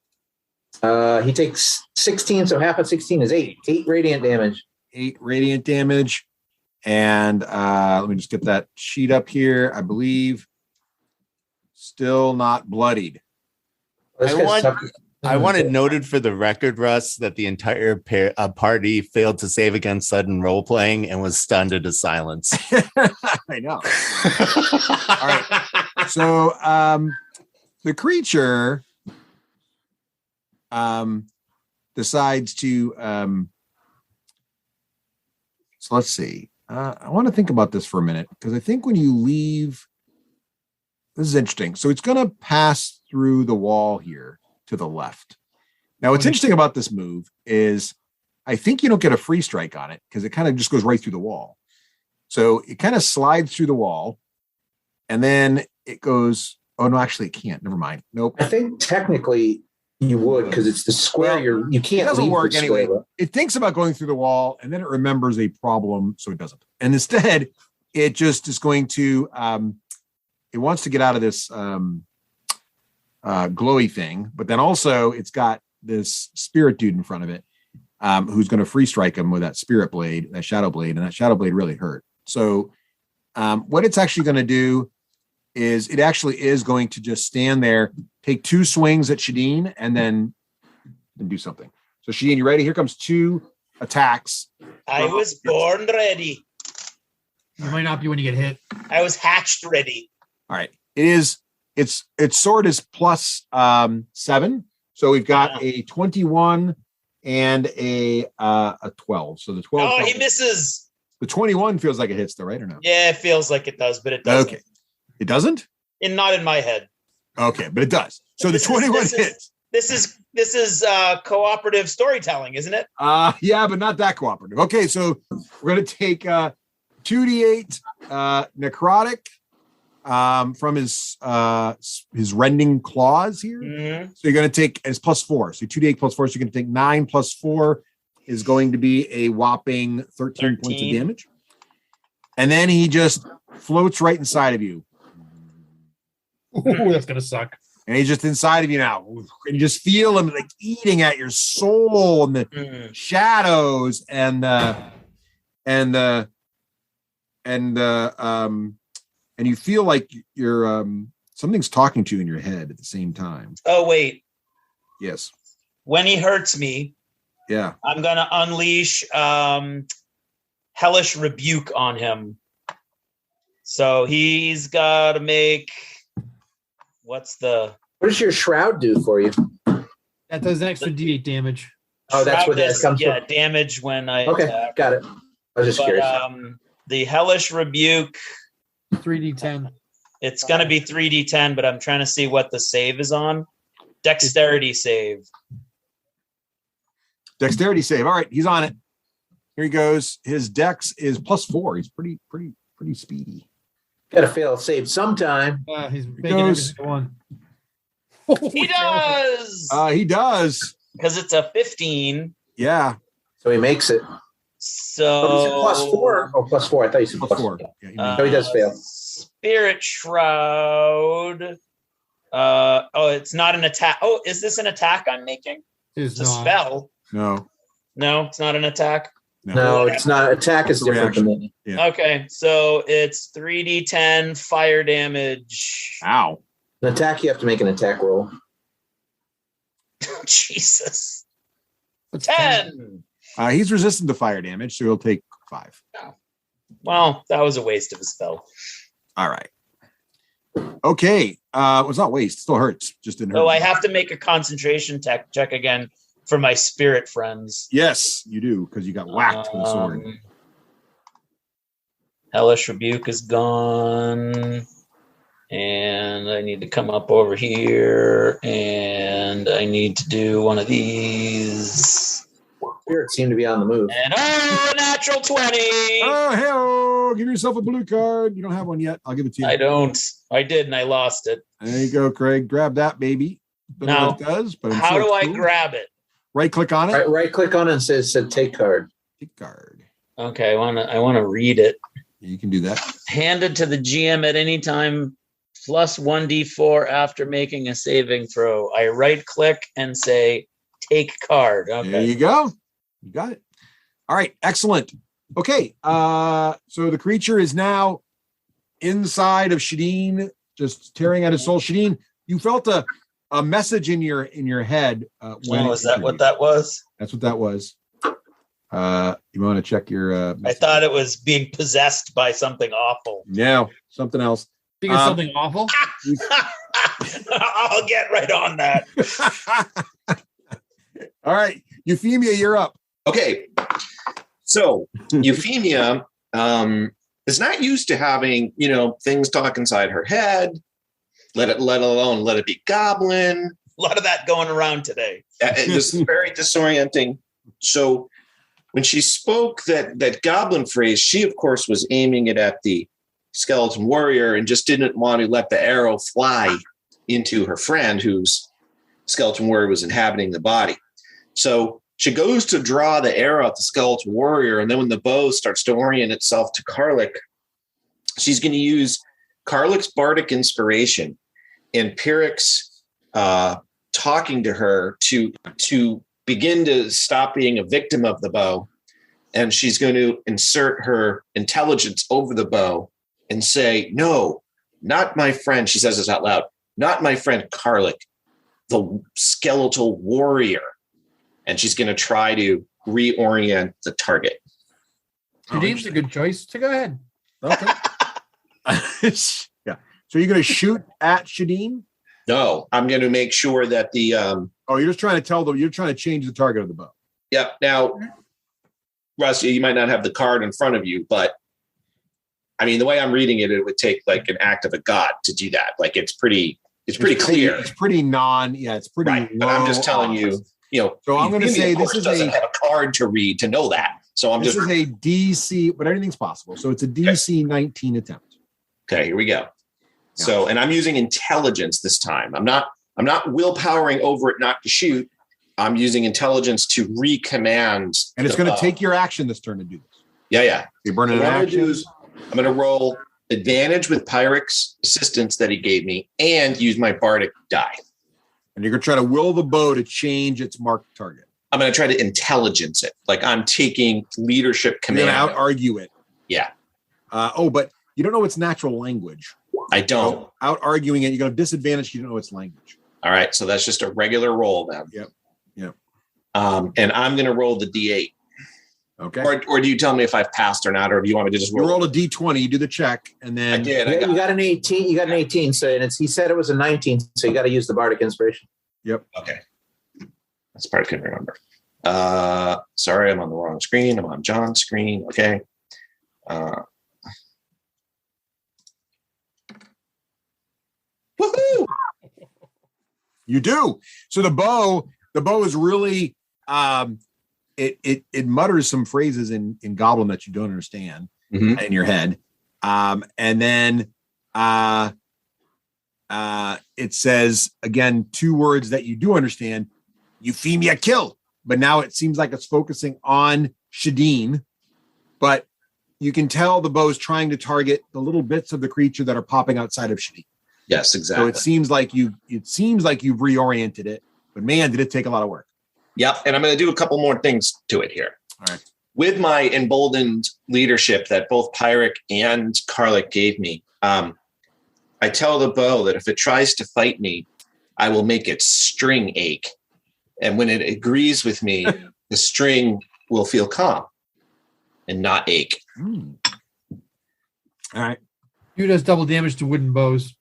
He takes 16, so half of 16 is 8. 8 radiant damage. 8 radiant damage. And let me just get that sheet up here. I believe still not bloodied. This I want it noted for the record, Russ, that the entire party failed to save against sudden role playing and was stunned into silence. I know. All right. So the creature decides to. So let's see. I want to think about this for a minute because I think when you leave, this is interesting. So it's going to pass through the wall here to the left. Now, what's interesting about this move is I think you don't get a free strike on it because it kind of just goes right through the wall. So it kind of slides through the wall and then it goes, oh, no, actually it can't. Never mind. Nope. I think technically you would because it's the square. You can't. It doesn't leave work the anyway. square. It thinks about going through the wall and then it remembers a problem, so it doesn't. And instead, it just is going to, it wants to get out of this glowy thing, but then also it's got this spirit dude in front of it who's going to free strike him with that spirit blade, that shadow blade, and that shadow blade really hurt. So what it's actually going to do is it actually is going to just stand there, take 2 swings at Shadeen, and then do something. So Shadeen, you ready? Here comes 2 attacks. I was born ready. You might not be when you get hit. I was hatched ready. All right. Its sword is plus 7. So we've got a 21 and a 12. So the 12. Oh, he misses. The 21 feels like it hits though, right or no? Yeah, it feels like it does, but it doesn't. Okay. It doesn't? Not in my head. Okay, but it does. So the 21 hits. This is cooperative storytelling, isn't it? Yeah, but not that cooperative. Okay, so we're gonna take 2d8 necrotic from his rending claws here. Mm-hmm. So you're going to take as +4. So 2d8 +4. So you're going to take 9 + 4 is going to be a whopping 13 points of damage. And then he just floats right inside of you. Ooh, that's going to suck. And he's just inside of you now. And you just feel him like eating at your soul and the shadows and you feel like you're something's talking to you in your head at the same time. Oh, wait. Yes. When he hurts me, yeah, I'm going to unleash hellish rebuke on him. So he's got to make... What does your shroud do for you? That does an extra D8 damage. Oh, that's what that comes from. Yeah, damage when I Okay, attack. got it. I was just curious. The hellish rebuke... 3d10. It's going to be 3d10, but I'm trying to see what the save is on. Dexterity save. Dexterity save. All right, he's on it. Here he goes. His dex is +4. He's pretty speedy. Got to fail save sometime. He's making every single one. He does. He does. Because it's a 15. Yeah. So he makes it. So +4. Oh, +4. I thought you said +4. Yeah, so he does fail. Spirit Shroud. It's not an attack. Oh, is this an attack I'm making? It's a spell. No, it's not an attack. No, it's not. Attack is different from that. Yeah. Okay, so it's 3d10 fire damage. Ow. An attack, you have to make an attack roll. Jesus. 10. He's resistant to fire damage, so he'll take 5. Well, that was a waste of a spell. All right. Okay. Well, it's not waste. It still hurts. Just didn't hurt. Oh, I have to make a concentration check again for my spirit friends. Yes, you do, because you got whacked with a sword. Hellish Rebuke is gone. And I need to come up over here. And I need to do one of these. Spirits seem to be on the move. And natural 20. Oh, hell. Give yourself a blue card. You don't have one yet. I'll give it to you. I don't. I did, and I lost it. There you go, Craig. Grab that, baby. Don't know what it does, but I'm how sure do I cool. grab it? Right click on it. Right click on it and says take card. Take card. Okay, I want to read it. You can do that. Handed to the GM at any time, plus 1d4 after making a saving throw. I right click and say take card. Okay. There you go. You got it. All right. Excellent. Okay. So the creature is now inside of Shadeen, just tearing at his soul. Shadeen, you felt a message in your head. Is that what that was? That's what that was. You want to check your? I thought it was being possessed by something awful. No, something else. Think of something awful. I'll get right on that. All right, Euphemia, you're up. Okay, so Euphemia is not used to having things talk inside her head. Let it be goblin. A lot of that going around today. This is very disorienting. So when she spoke that goblin phrase, she of course was aiming it at the skeleton warrior and just didn't want to let the arrow fly into her friend whose skeleton warrior was inhabiting the body. So she goes to draw the arrow at the skeleton warrior, and then when the bow starts to orient itself to Karlik, she's going to use Karlik's bardic inspiration and Pyrrhic's talking to her to begin to stop being a victim of the bow. And she's going to insert her intelligence over the bow and say, no, not my friend. She says this out loud. Not my friend Karlik, the skeletal warrior. And she's going to try to reorient the target. Shadeen's a good choice. So go ahead. Okay. Yeah. So you're going to shoot at Shadeen? No, I'm going to make sure that the. You're just trying to you're trying to change the target of the bow. Yeah. Now, Russ, you might not have the card in front of you, but I mean, the way I'm reading it, it would take like an act of a god to do that. Like it's pretty clear. It's pretty it's pretty right. But I'm just telling you, So I'm going to say this doesn't have a card to read to know that. So this is a DC, but everything's possible. So it's a DC 19 attempt. Okay, here we go. Yeah. So, and I'm using intelligence this time. I'm not willpowering over it not to shoot. I'm using intelligence to recommand. And it's going to take your action this turn to do this. Yeah. You're burning an action. I'm going to roll advantage with Pyrrhic's assistance that he gave me and use my bardic die. And you're going to try to will the bow to change its marked target. I'm going to try to intelligence it. Like I'm taking leadership command. You're going to out-argue it. Yeah. But you don't know its natural language. I don't. So out-arguing it, you're going to have disadvantage. You don't know its language. All right. So that's just a regular roll then. Yep. And I'm going to roll the D8. Okay. Or do you tell me if I've passed or not, or do you want me to just roll? You roll a D20, you do the check, and then I did. You got an 18. You got an 18. So he said it was a 19. So you got to use the bardic inspiration. Yep. Okay. That's the part I couldn't remember. Sorry, I'm on the wrong screen. I'm on John's screen. Okay. Woohoo! You do. So the bow is really it mutters some phrases in Goblin that you don't understand in your head. And then it says again 2 words that you do understand. Euphemia kill. But now it seems like it's focusing on Shadeen, but you can tell the bow is trying to target the little bits of the creature that are popping outside of Shadeen. Yes, exactly. So it seems like you've reoriented it, but man, did it take a lot of work. Yep. And I'm going to do a couple more things to it here. All right. With my emboldened leadership that both Pyrrhic and Karlik gave me, I tell the bow that if it tries to fight me, I will make its string ache. And when it agrees with me, the string will feel calm and not ache. All right. You does double damage to wooden bows.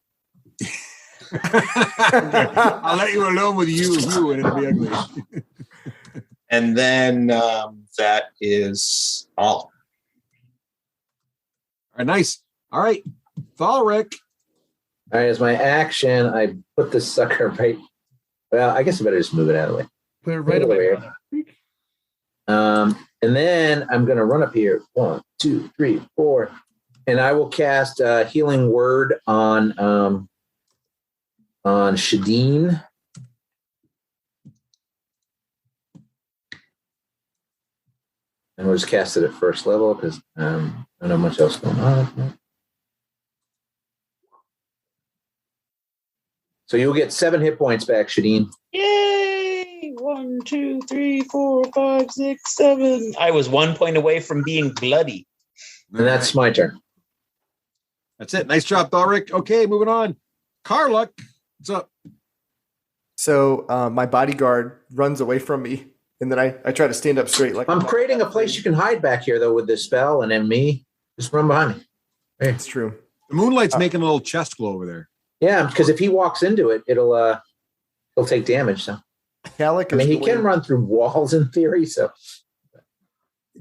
I'll let you alone with you and it'll be ugly. And then that is all. All right, nice. All right, Thalric. All right, as my action, I put this sucker right. Well, I guess I better just move it out of the way. Put it right away. And then I'm going to run up here. 1, 2, 3, 4, and I will cast a healing word on Shadeen. And we'll just cast it at first level because I don't know much else going on. So you'll get 7 hit points back, Shadeen. Yay! 1, 2, 3, 4, 5, 6, 7. I was 1 point away from being bloody. And that's my turn. That's it. Nice job, Thalric. Okay, moving on. Karlik, what's up? So my bodyguard runs away from me, and then I try to stand up straight. Like I'm creating a place you can hide back here, though, with this spell, and then me just run behind me. Hey. It's true. The moonlight's making a little chest glow over there. Yeah, because if he walks into it, he'll take damage. So, Kalik he can run through walls in theory. So,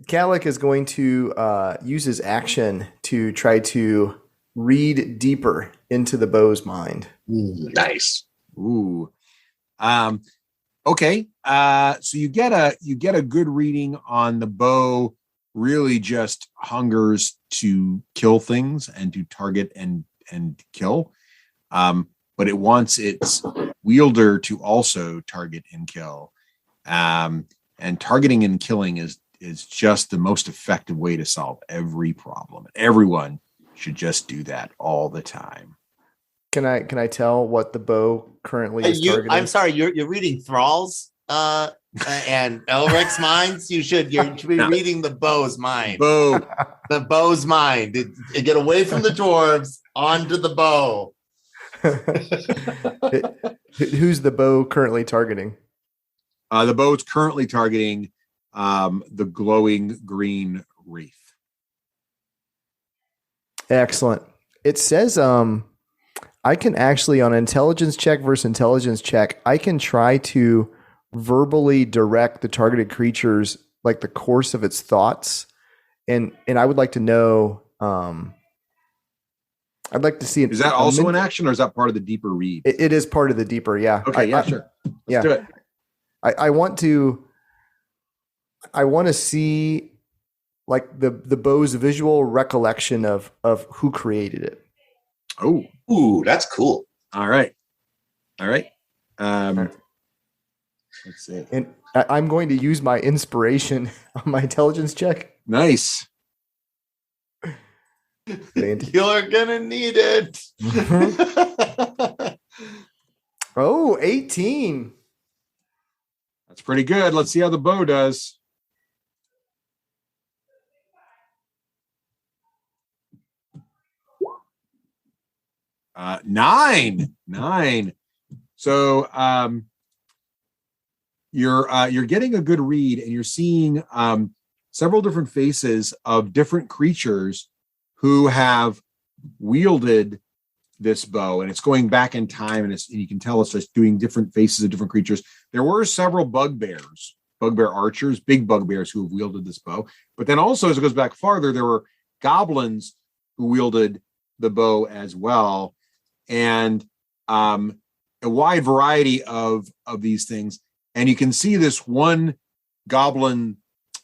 Kalik is going to use his action to try to read deeper into the bow's mind. Nice. Ooh. Okay. So you get a good reading on the bow. Really, just hungers to kill things and to target and kill. But it wants its wielder to also target and kill. And targeting and killing is just the most effective way to solve every problem. Everyone should just do that all the time. Can I tell what the bow currently is targeting? I'm sorry, you're reading Thrall's and Elric's minds. You should be reading the bow's mind. The bow's mind. Get away from the dwarves onto the bow. Who's the bow currently targeting? The bow's currently targeting the glowing green wraith. Excellent. It says I can actually, on intelligence check versus intelligence check, I can try to verbally direct the targeted creature's like the course of its thoughts. And I would like to know, I'd like to see it. Is that also an action, or is that part of the deeper read? It is part of the deeper. Yeah. Okay. Sure. Let's do it. I want to see like the bow's visual recollection of who created it. Oh, ooh, that's cool. All right. Let's see. And I'm going to use my inspiration on my intelligence check. Nice. You're gonna need it. Oh, 18. That's pretty good. Let's see how the bow does. Nine. So you're getting a good read, and you're seeing several different faces of different creatures who have wielded this bow, and it's going back in time, and you can tell it's just doing different faces of different creatures. There were several bugbear archers, big bugbears who have wielded this bow, but then also as it goes back farther, there were goblins who wielded the bow as well, and a wide variety of these things. And you can see this one goblin,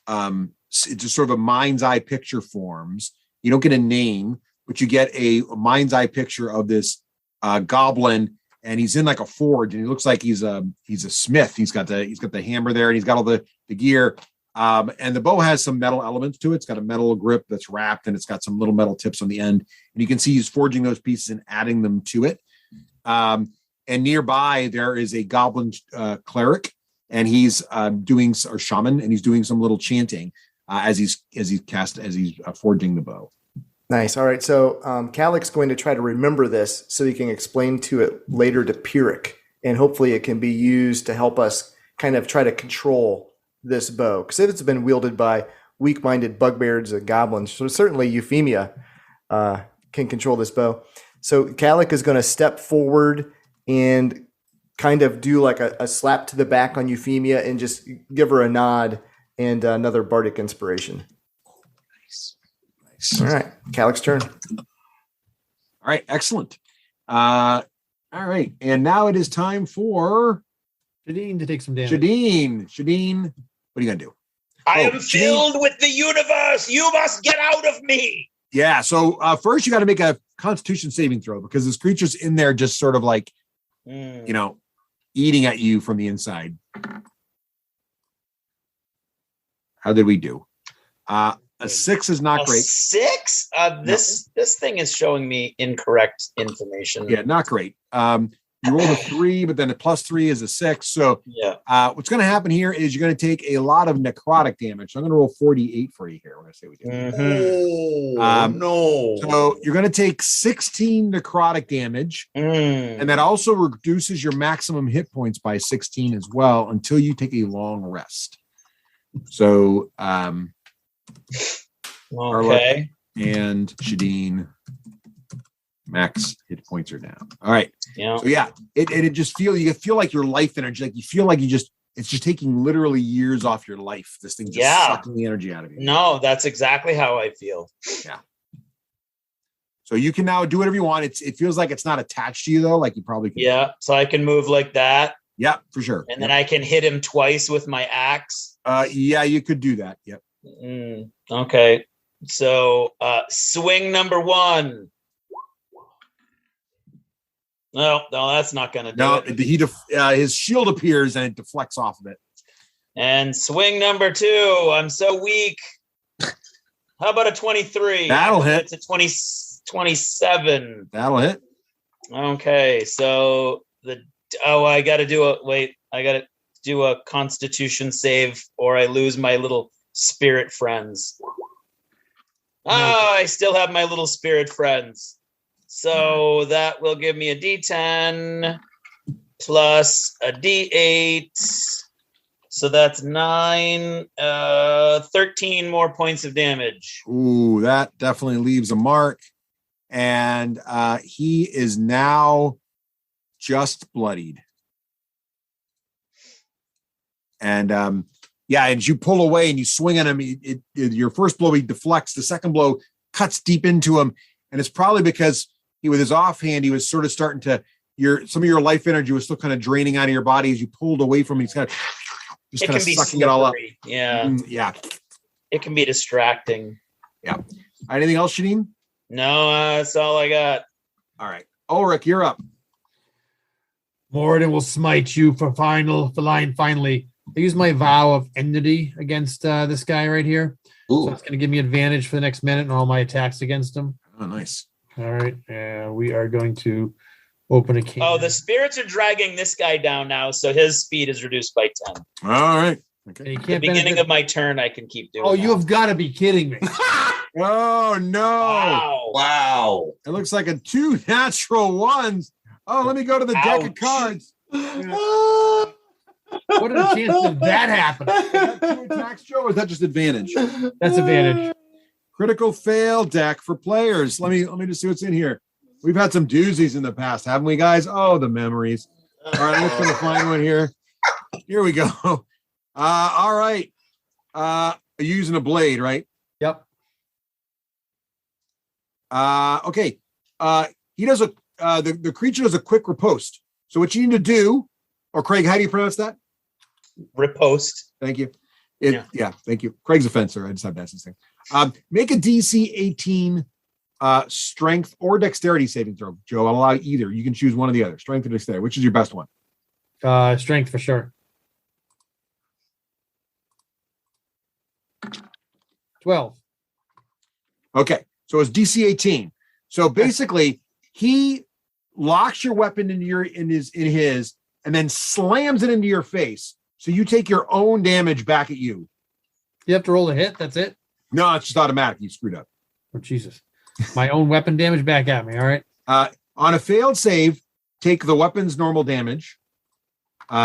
it's just sort of a mind's eye picture forms. You don't get a name, but you get a mind's eye picture of this goblin, and he's in like a forge, and he looks like he's a smith. He's got the hammer there, and he's got all the gear. And the bow has some metal elements to it. It's got a metal grip that's wrapped, and it's got some little metal tips on the end. And you can see he's forging those pieces and adding them to it. And nearby there is a goblin cleric, and he's shaman, and he's doing some little chanting as he's forging the bow. Nice. All right. So Kalik's going to try to remember this so he can explain to it later to Pyrrhic, and hopefully it can be used to help us kind of try to control this bow. Because if it's been wielded by weak-minded bugbears and goblins, so certainly Euphemia can control this bow. So Kalik is going to step forward and kind of do like a slap to the back on Euphemia and just give her a nod and another bardic inspiration. Nice. All right, Kalik's turn. All right, excellent. All right, and now it is time for Shadeen to take some damage. Shadeen, what are you gonna do? I am filled with the universe. You must get out of me. Yeah. So first, you got to make a Constitution saving throw, because this creature's in there, just sort of like, eating at you from the inside. How did we do? A 6 is not great. 6? This thing is showing me incorrect information. Yeah, not great. You rolled a 3, but then a +3 is a 6. So what's going to happen here is you're going to take a lot of necrotic damage. So I'm going to roll 48 for you here. When I say we do. No. So you're going to take 16 necrotic damage, and that also reduces your maximum hit points by 16 as well until you take a long rest. So, okay. And Shadeen, max hit points are down. All right. Yeah. So it just you feel like your life energy, like you feel like it's just taking literally years off your life. This thing just sucking the energy out of you. No, that's exactly how I feel. Yeah. So you can now do whatever you want. It feels like it's not attached to you though. Like you probably can. Yeah. So I can move like that. Yeah, for sure. And then I can hit him twice with my axe. Yeah, you could do that. Yep. Okay. So swing number 1. No, that's not going to do it. His shield appears and it deflects off of it. And swing number 2. I'm so weak. How about a 23? That'll hit. It's a 27. That'll hit. Okay, so I got to do a Constitution save, or I lose my little spirit friends. I still have my little spirit friends. So that will give me a D10 plus a D8. So that's 9, 13 more points of damage. Ooh, that definitely leaves a mark. And he is now just bloodied. And as you pull away and you swing at him, your first blow, he deflects. The second blow cuts deep into him. And it's probably because with his offhand, he was sort of starting to, some of your life energy was still kind of draining out of your body as you pulled away from him. He's kind of just kind of sucking it all up. Yeah. Yeah. It can be distracting. Yeah. Anything else, Shadeen? No, that's all I got. All right. Ulrich, you're up. Morden will smite you finally. I use my vow of enmity against this guy right here. Ooh. So it's going to give me advantage for the next minute and all my attacks against him. Oh, nice. All right. We are going to open a can. Oh, the spirits are dragging this guy down now, so his speed is reduced by 10. All right. Okay. At the beginning of my turn, I can keep doing you have got to be kidding me. Oh, no. Wow. It looks like 2 natural ones. Oh, let me go to the deck of cards. What are the chances of that happening? 2 attacks, Joe, or is that just advantage? That's advantage. Critical fail deck for players. Let me just see what's in here. We've had some doozies in the past, haven't we, guys? Oh, the memories. All right, I'm just going to find one here. Here we go. All right. You're using a blade, right? Yep. Okay. He does the creature does a quick riposte. So what you need to do, or Craig, how do you pronounce that? Riposte. Thank you. Thank you. Craig's a fencer. I just have to ask this thing. Make a DC 18 strength or dexterity saving throw. Joe, I'll allow either. You can choose one or the other. Strength or dexterity. Which is your best one? Strength for sure. 12. Okay. So it's DC 18. So basically, he locks your weapon in his, and then slams it into your face. So you take your own damage back at you. You have to roll a hit. That's it. No, it's just automatic. You screwed up. Oh, Jesus. My own weapon damage back at me. All right. On a failed save, take the weapon's normal damage.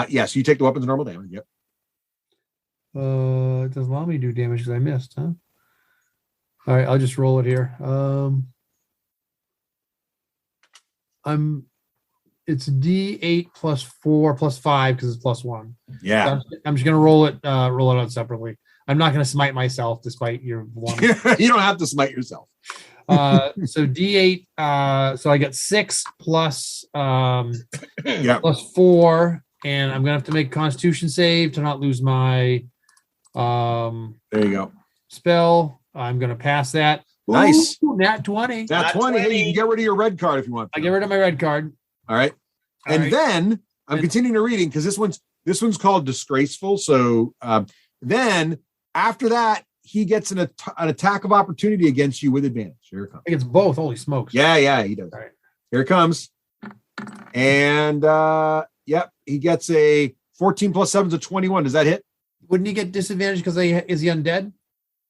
Yes, you take the weapon's normal damage. Yep. It doesn't allow me to do damage because I missed, huh? All right, I'll just roll it here. It's D8 plus 4 plus 5 because it's plus 1. Yeah. So I'm just gonna roll it out separately. I'm not gonna smite myself despite your one. You don't have to smite yourself. So D8. So I get 6 plus plus 4, and I'm gonna have to make a Constitution save to not lose my there you go. Spell. I'm gonna pass that. Nice. Ooh, nat 20. Nat 20. Hey, you can get rid of your red card if you want to. I get rid of my red card. All right. Then I'm continuing to reading because this one's called disgraceful. So then after that, he gets an attack of opportunity against you with advantage. Here it comes. It's both. Holy smokes. Yeah, he does. All right. Here it comes. And yep, he gets a 14 plus 7 is a 21. Does that hit? Wouldn't he get disadvantage because is he undead?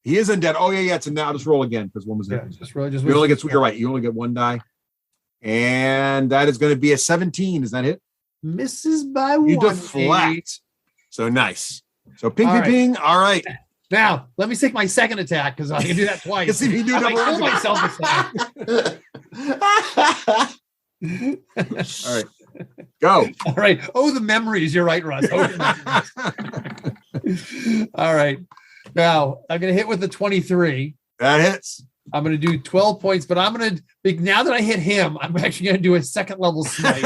He is undead. Oh yeah. It's a now. Just roll again because one was Yeah, just roll. You only get. You're right. You only get one die, and that is going to be a 17. Does that hit? Misses by You one. deflect. So nice. So ping, ping, ping. All right. Now let me take my second attack because I can do that twice. Let's see if you do I might double kill myself this time. All right. Go. All right. Oh, the memories. You're right, Russ. Oh, the memories. All right. Now I'm going to hit with the 23. That hits. I'm going to do 12 points, but I'm going to, now that I hit him, I'm actually going to do a second level smite.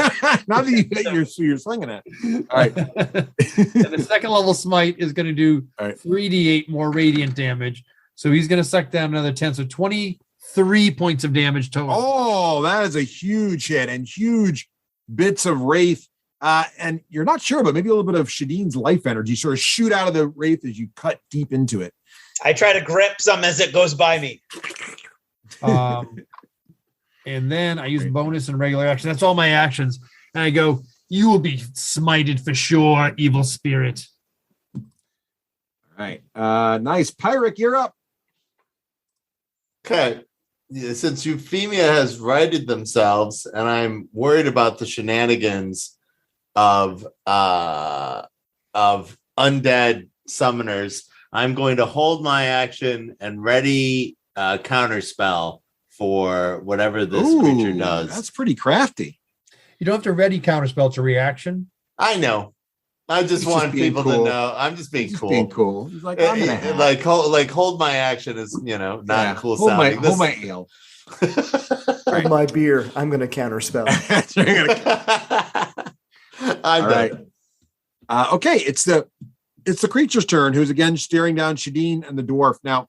Now that you hit you're slinging it. All right. And the second level smite is going to do 3d8 more radiant damage. So he's going to suck down another 10. So 23 points of damage total. Oh, that is a huge hit and huge bits of wraith. And you're not sure, but maybe a little bit of Shadeen's life energy sort of shoot out of the wraith as you cut deep into it. I try to grip some as it goes by me. And then I use bonus and regular action. That's all my actions. And I go, you will be smited for sure, evil spirit. All right. Nice. Pyric, you're up. Okay. Yeah, since Euphemia has righted themselves, and I'm worried about the shenanigans of undead summoners, I'm going to hold my action and ready counterspell for whatever this creature does. That's pretty crafty. You don't have to ready counterspell to reaction. I know. I just want people to know. I'm just being cool. Being cool. He's like, I'm gonna have. Hold my action is not cool hold sounding. Hold my ale. Hold my beer. I'm gonna counterspell. I'm all right. Okay, it's the creature's turn, who's again staring down Shadeen and the dwarf. Now,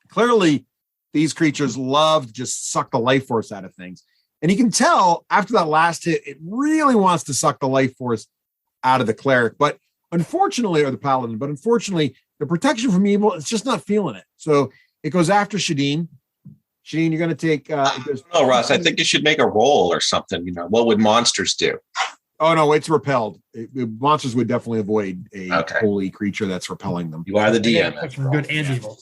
clearly, these creatures love to just suck the life force out of things. And you can tell after that last hit, it really wants to suck the life force out of the cleric. But unfortunately, or the paladin, the protection from evil, it's just not feeling it. So it goes after Shadeen. Shadeen, you're going to take... no, Russ, I think you should make a roll or something. What would monsters do? Oh, no, it's repelled. Monsters would definitely avoid a holy creature that's repelling them. You are the DM. Good and evil.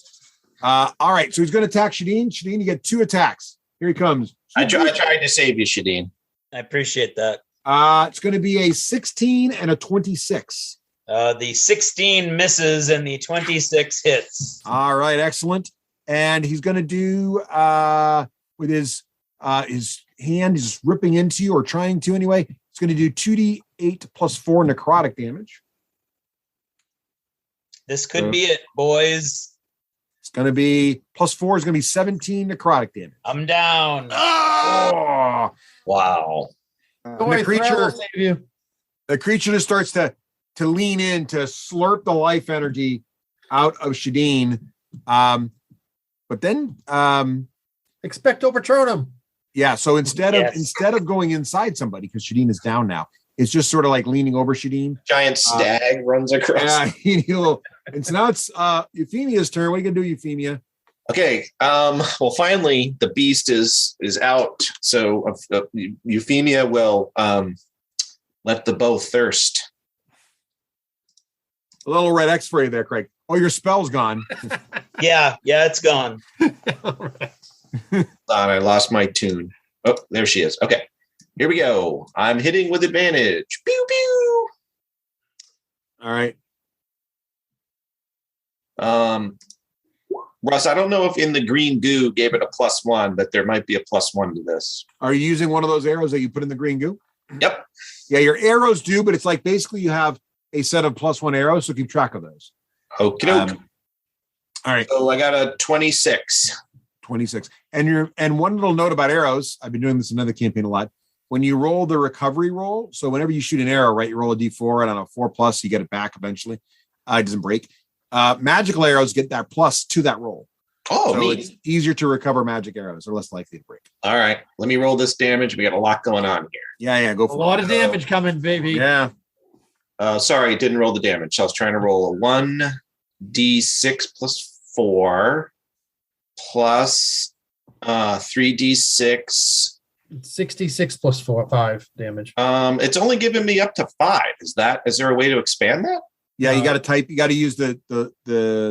All right, so he's going to attack Shadeen. Shadeen, you get 2 attacks. Here he comes. I tried to save you, Shadeen. I appreciate that. It's going to be a 16 and a 26. The 16 misses and the 26 hits. All right, excellent. And he's going to do with his hand, he's just ripping into you or trying to anyway. It's going to do 2d8 plus 4 necrotic damage. This could be it, boys. It's going to be plus 4 is going to be 17 necrotic damage. I'm down. Oh, wow. The creature just starts to lean in to slurp the life energy out of Shadeen. But then Expecto Patronum. Yeah, so instead of going inside somebody, because Shadeen is down now, it's just sort of like leaning over Shadeen. Giant stag runs across. Yeah, and so now it's Euphemia's turn. What are you gonna do, Euphemia? Okay. Well, finally, the beast is out. So Euphemia will let the bow thirst. A little red X for you there, Craig. Oh, your spell's gone. Yeah, it's gone. Thought I lost my tune. Oh, there she is. Okay, here we go. I'm hitting with advantage. Pew pew. All right. Russ, I don't know if in the green goo gave it a +1, but there might be a +1 to this. Are you using one of those arrows that you put in the green goo? Yep. Yeah, your arrows do, but it's like basically you have a set of +1 arrows, so keep track of those. Okay. All right. So I got a 26. 26. And one little note about arrows, I've been doing this in another campaign a lot. When you roll the recovery roll, so whenever you shoot an arrow, right, you roll a d4, and on a 4+, you get it back eventually. It doesn't break. Magical arrows get that plus to that roll. Oh, so neat. It's easier to recover magic arrows. They're less likely to break. All right. Let me roll this damage. We got a lot going on here. Yeah, go for it. A lot of damage coming, baby. Yeah. Sorry, it didn't roll the damage. I was trying to roll a 1d6 plus 4 plus 3d6 It's 66 plus 5 damage. It's only giving me up to 5. Is there a way to expand that? Yeah, you got to type. You got to use the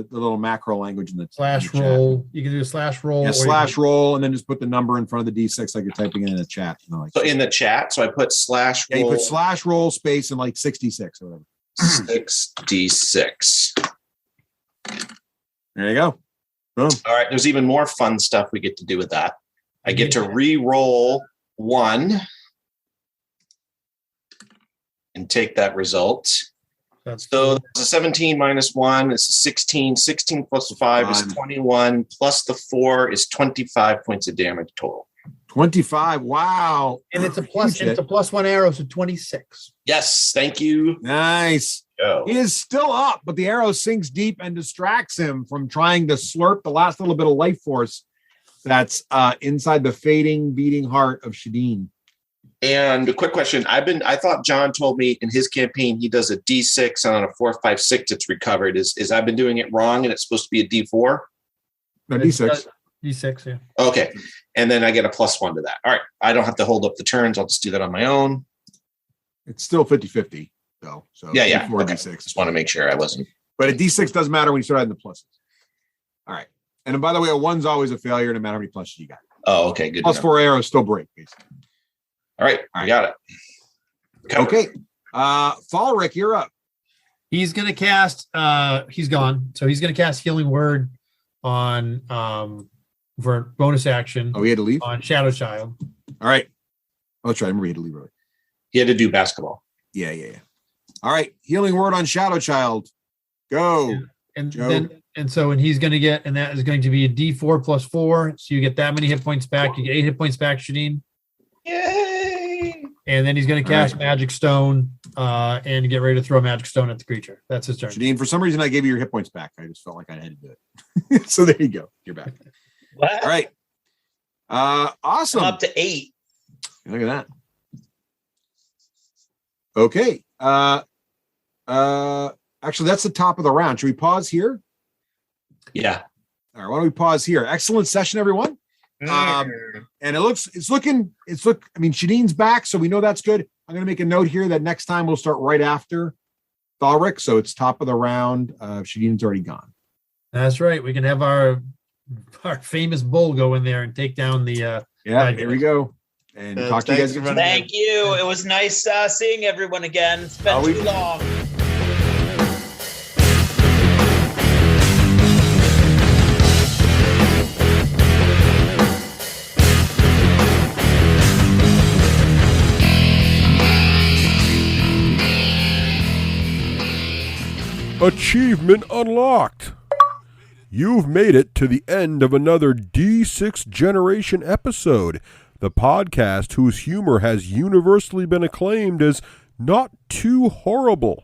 little macro language in the slash in the roll. You can do a slash roll. Yeah, slash roll, and then just put the number in front of the D6 like you're typing it in the chat. So in the chat, so I put slash roll. Yeah, you put slash roll space and like 66 or whatever. 66. There you go. Boom. All right. There's even more fun stuff we get to do with that. I get to re-roll 1 and take that result. So it's a 17 minus 1 is 16. 16 plus 5 is 21. Plus the 4 is 25 points of damage total. 25. Wow. And it's a plus 1 arrow, so 26. Yes. Thank you. Nice. He is still up, but the arrow sinks deep and distracts him from trying to slurp the last little bit of life force that's inside the fading, beating heart of Shadeen. And a quick question. I thought John told me in his campaign he does a D6 and on a 4, 5, 6 it's recovered. Is I've been doing it wrong and it's supposed to be a D4? No, D6. D6, yeah. Okay. And then I get a +1 to that. All right. I don't have to hold up the turns. I'll just do that on my own. It's still 50-50 though. So yeah. D4, okay. D6. Just want to make sure I wasn't. But a D6 doesn't matter when you start adding the pluses. All right. And then, by the way, a 1's always a failure no matter how many pluses you got. Oh, okay. Good. +4 arrows still break, basically. All right. I got it. Okay. Falric, you're up. He's going to cast, he's gone. So he's going to cast Healing Word on, for bonus action. Oh, he had to leave? On Shadow Child. All right. Oh, that's right. I remember he had to leave early. He had to do basketball. Yeah. All right. Healing Word on Shadow Child. Go. Yeah. And he's going to get, and that is going to be a D4 plus 4. So you get that many hit points back. You get 8 hit points back, Shadeen. Yay! And then he's going to cast Magic Stone and get ready to throw Magic Stone at the creature. That's his turn. Shadeen, for some reason, I gave you your hit points back. I just felt like I had to do it. So there you go. You're back. What? All right. Awesome. I'm up to 8. Look at that. Okay. Actually, that's the top of the round. Should we pause here? Yeah. All right. Why don't we pause here? Excellent session, everyone. And I mean, Shadeen's back, so we know that's good. I'm going to make a note here that next time we'll start right after Thalric. So it's top of the round. Shadeen's already gone. That's right. We can have our famous bull go in there and take down the. Here we go. And talk to you guys. Thank you. It was nice seeing everyone again. It's been too long. Achievement unlocked. You've made it to the end of another D6 Generation episode, the podcast whose humor has universally been acclaimed as not too horrible.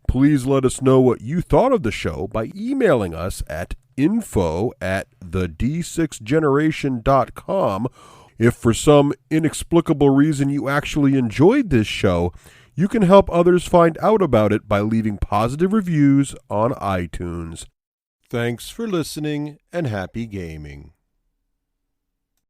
Please let us know what you thought of the show by emailing us at info@the d6generation.com. If for some inexplicable reason you actually enjoyed this show, you can help others find out about it by leaving positive reviews on iTunes. Thanks for listening and happy gaming.